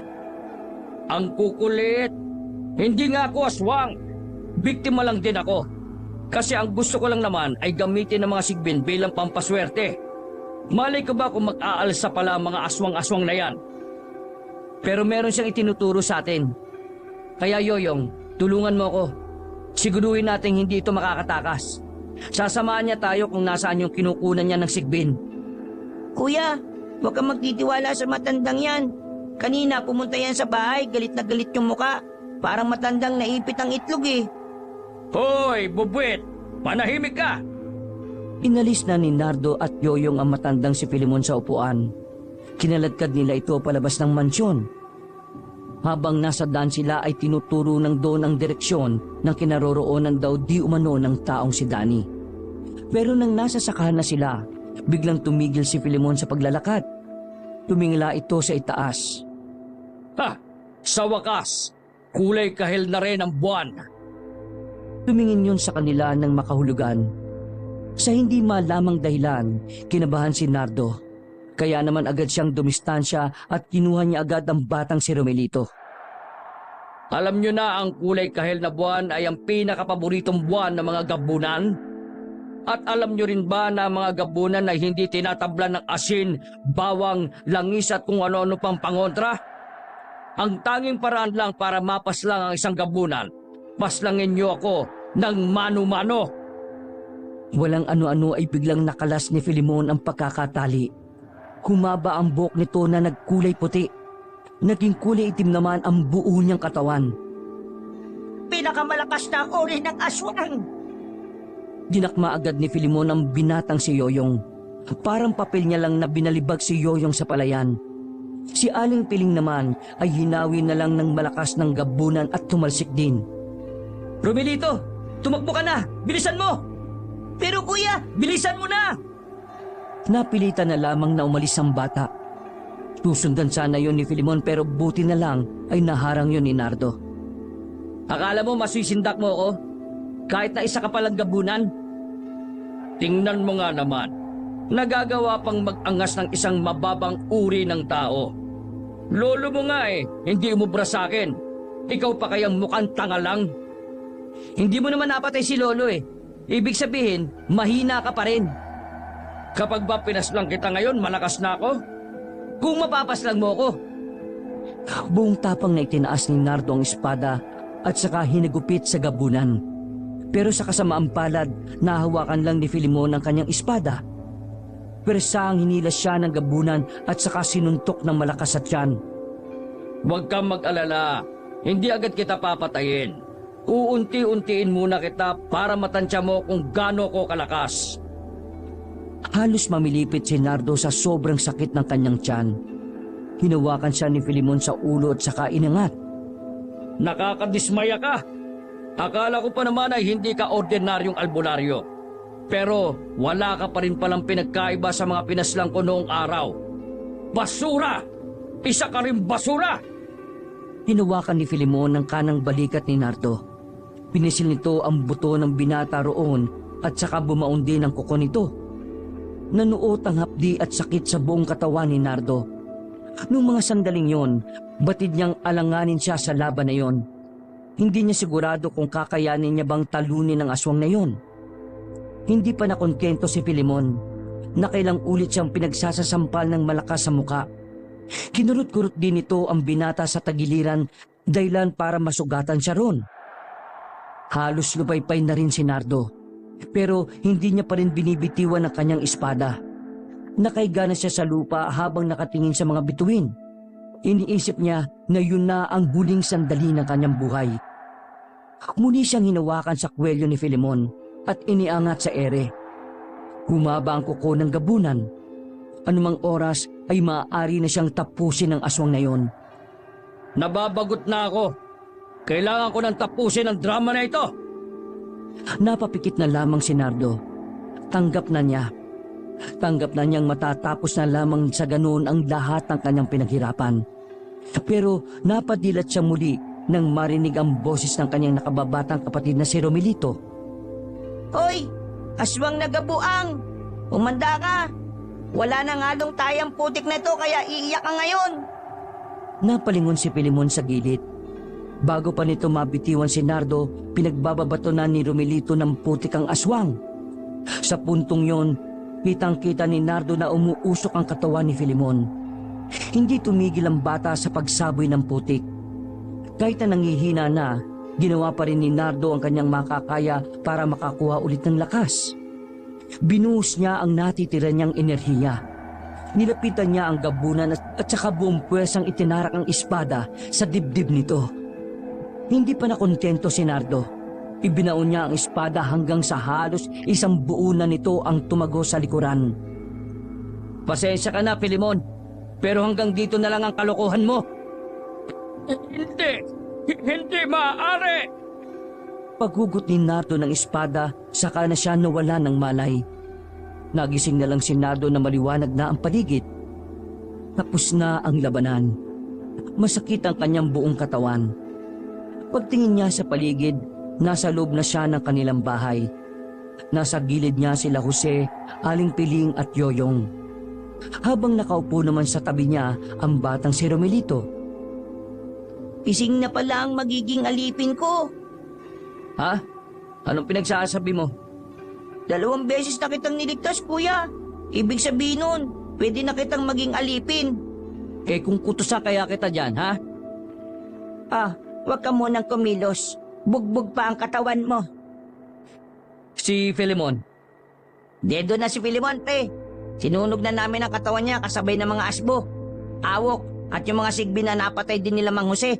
Ang kukulit. Hindi nga ako aswang. Biktima lang din ako. Kasi ang gusto ko lang naman ay gamitin ng mga sigbin bilang pampaswerte. Malay ko ba kung mag-aalsa pala ang mga aswang-aswang na yan? Pero meron siyang itinuturo sa atin. Kaya Yoyong, tulungan mo ako. Siguruhin natin hindi ito makakatakas. Sasamahan niya tayo kung nasaan yung kinukunan niya ng sigbin. Kuya, huwag kang magtitiwala sa matandang yan. Kanina pumunta yan sa bahay, galit na galit yung muka. Parang matandang naipit ang itlog eh. Hoy, bubwit! Manahimik ka! Inalis na ni Nardo at Yoyong ang matandang si Filemon sa upuan. Kinaladkad nila ito palabas ng mansyon. Habang nasa daan sila ay tinuturo ng Don ang direksyon ng kinaroroonan daw di umano ng taong si Danny. Pero nang nasa sakahan na sila, biglang tumigil si Filemon sa paglalakad. Tumingala ito sa itaas. Ha! Sa wakas, kulay kahil na rin ang buwan. Tumingin yun sa kanila ng makahulugan. Sa hindi malamang dahilan, kinabahan si Nardo. Kaya naman agad siyang dumistansya at kinuha niya agad ang batang si Romelito. Alam nyo na ang kulay kahil na buwan ay ang pinakapaboritong buwan ng mga gabunan? At alam nyo rin ba na ang mga gabunan ay hindi tinatablan ng asin, bawang, langis at kung ano-ano pang pangontra? Ang tanging paraan lang para mapaslang ang isang gabunan, paslangin nyo ako ng mano-mano. Walang ano-ano ay biglang nakalas ni Filemon ang pagkakatali. Humaba ang buhok nito na nagkulay puti. Naging kulay itim naman ang buo niyang katawan. Pinakamalakas na uri ng aswang. Dinakma agad ni Filemon ang binatang si Yoyong. Parang papel niya lang na binalibag si Yoyong sa palayan. Si Aling Piling naman ay hinawi na lang ng malakas ng gabunan at tumalsik din. Romelito, tumakbo ka na! Bilisan mo! Pero kuya, Bilisan mo na! Napilitan na lamang na umalis ang bata. Susundan sana yon ni Filemon pero buti na lang ay naharang yon ni Nardo. Akala mo masusindak mo ako? Kahit na isa ka palang gabunan? Tingnan mo nga naman. Nagagawa pang mag-angas ng isang mababang uri ng tao. Lolo mo nga hindi umubra sa akin. Ikaw pa kayang mukhang tanga lang? Hindi mo naman napatay si Lolo Ibig sabihin, mahina ka pa rin. Kapag ba pinaslang kita ngayon, malakas na ako? Kung mapapaslang mo ako. Buong tapang na itinaas ni Nardo ang espada at saka hinagupit sa gabunan. Pero sa kasamaang palad, nahawakan lang ni Filemon ang kanyang espada. Persang hinilas siya ng gabunan at saka sinuntok ng malakas sa tiyan. Huwag kang mag-alala. Hindi agad kita papatayin. Uunti-untiin muna kita para matansya mo kung gaano ko kalakas. Halos mamilipit si Nardo sa sobrang sakit ng kanyang tiyan. Hinawakan siya ni Filemon sa ulo at saka inangat. Nakakadismaya ka. Akala ko pa naman ay hindi ka ordinaryong albularyo. Pero wala ka pa rin palang pinagkaiba sa mga pinaslang ko noong araw. Basura! Isa ka rin basura! Hinawakan ni Filemon ang kanang balikat ni Nardo. Pinisil nito ang buto ng binata roon at saka bumaon din ang kuko nito. Nanuot ang hapdi at sakit sa buong katawan ni Nardo. Noong mga sandaling yon, batid niyang alanganin siya sa laban na yon. Hindi niya sigurado kung kakayanin niya bang talunin ang aswang na yon. Hindi pa nakontento si Filemon. Nakailang ulit siyang pinagsasasampal ng malakas sa muka. Kinurot-kurot din ito ang binata sa tagiliran dahilan para masugatan siya ron. Halos lupaypay na rin si Nardo. Pero hindi niya pa rin binibitiwan ang kanyang espada. Nakaiga na siya sa lupa habang nakatingin sa mga bituin. Iniisip niya na yun na ang huling sandali ng kanyang buhay. Muli siyang hinawakan sa kwelyo ni Filemon at iniangat sa ere. Humaba ang kuko ng gabunan. Anumang oras ay maaari na siyang tapusin ang aswang na yon. Nababagot na ako. Kailangan ko nang tapusin ang drama na ito. Napapikit na lamang si Nardo. Tanggap na niya. Tanggap na niyang matatapos na lamang sa ganoon ang lahat ng kanyang pinaghirapan. Pero napadilat siya muli nang marinig ang boses ng kanyang nakababatang kapatid na si Romelito. Hoy! Aswang nagabuang! Umanda ka! Wala nang halong tayang putik na ito kaya iiyak ka ngayon! Napalingon si Filemon sa gilid. Bago pa nito mabitiwan si Nardo, pinagbababato na ni Romelito ng putik ang aswang. Sa puntong yon, kitang-kita ni Nardo na umuusok ang katawan ni Filemon. Hindi tumigil ang bata sa pagsaboy ng putik. Kahit na nangihina na, ginawa pa rin ni Nardo ang kanyang makakaya para makakuha ulit ng lakas. Binuhos niya ang natitira niyang enerhiya. Nilapitan niya ang gabunan at saka buong puwersang itinarak ang espada sa dibdib nito. Hindi pa nakontento si Nardo. Ibinaon niya ang espada hanggang sa halos isang buo na nito ang tumago sa likuran. Pasensya ka na, Filemon. Pero hanggang dito na lang ang kalokohan mo. Hindi maaari! Paghugot ni Nardo ng espada, saka na siya nawala ng malay. Nagising na lang si Nardo na maliwanag na ang paligid. Tapos na ang labanan. Masakit ang kanyang buong katawan. Pagtingin niya sa paligid, nasa loob na siya ng kanilang bahay. Nasa gilid niya sila Jose, Aling Piling at Yoyong. Habang nakaupo naman sa tabi niya ang batang si Romelito. Ising na pala ang magiging alipin ko. Ha? Anong pinagsasabi mo? 2 beses na kitang niligtas, kuya. Ibig sabihin nun, pwede na kitang maging alipin. Eh kung kutusa kaya kita dyan, ha? Huwag ka munang kumilos. Bugbog pa ang katawan mo. Si Filemon. Dedo na si Filemon, pre. Sinunog na namin ang katawan niya kasabay ng mga asbo, awok, at yung mga sigbi na napatay din nila Mang Jose.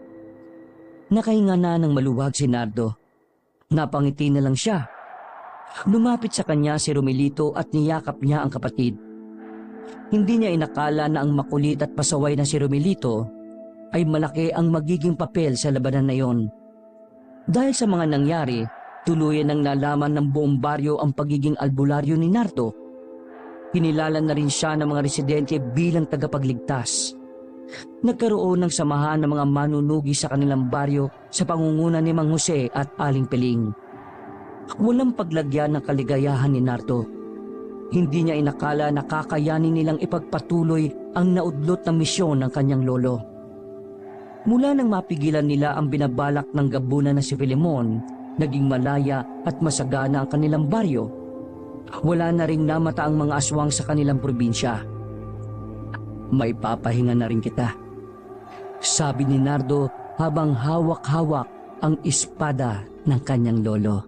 Nakahinga na ng maluwag si Nardo. Napangiti na lang siya. Lumapit sa kanya si Romelito at niyakap niya ang kapatid. Hindi niya inakala na ang makulit at pasaway na si Romelito ay malaki ang magiging papel sa labanan na yon. Dahil sa mga nangyari, tuluyan nang nalaman ng buong baryo ang pagiging albularyo ni Nardo. Kinilala na rin siya ng mga residente bilang tagapagligtas. Nagkaroon ng samahan ng mga manunugi sa kanilang baryo sa pangunguna ni Mang Jose at Aling Piling. Walang paglagyan ng kaligayahan ni Nardo. Hindi niya inakala na kakayanin nilang ipagpatuloy ang naudlot na misyon ng kanyang lolo. Mula nang mapigilan nila ang binabalak ng gabunan na si Filemon, naging malaya at masagana ang kanilang baryo. Wala na ring namata ang mga aswang sa kanilang probinsya. May papahinga na rin kita, sabi ni Nardo habang hawak-hawak ang espada ng kanyang lolo.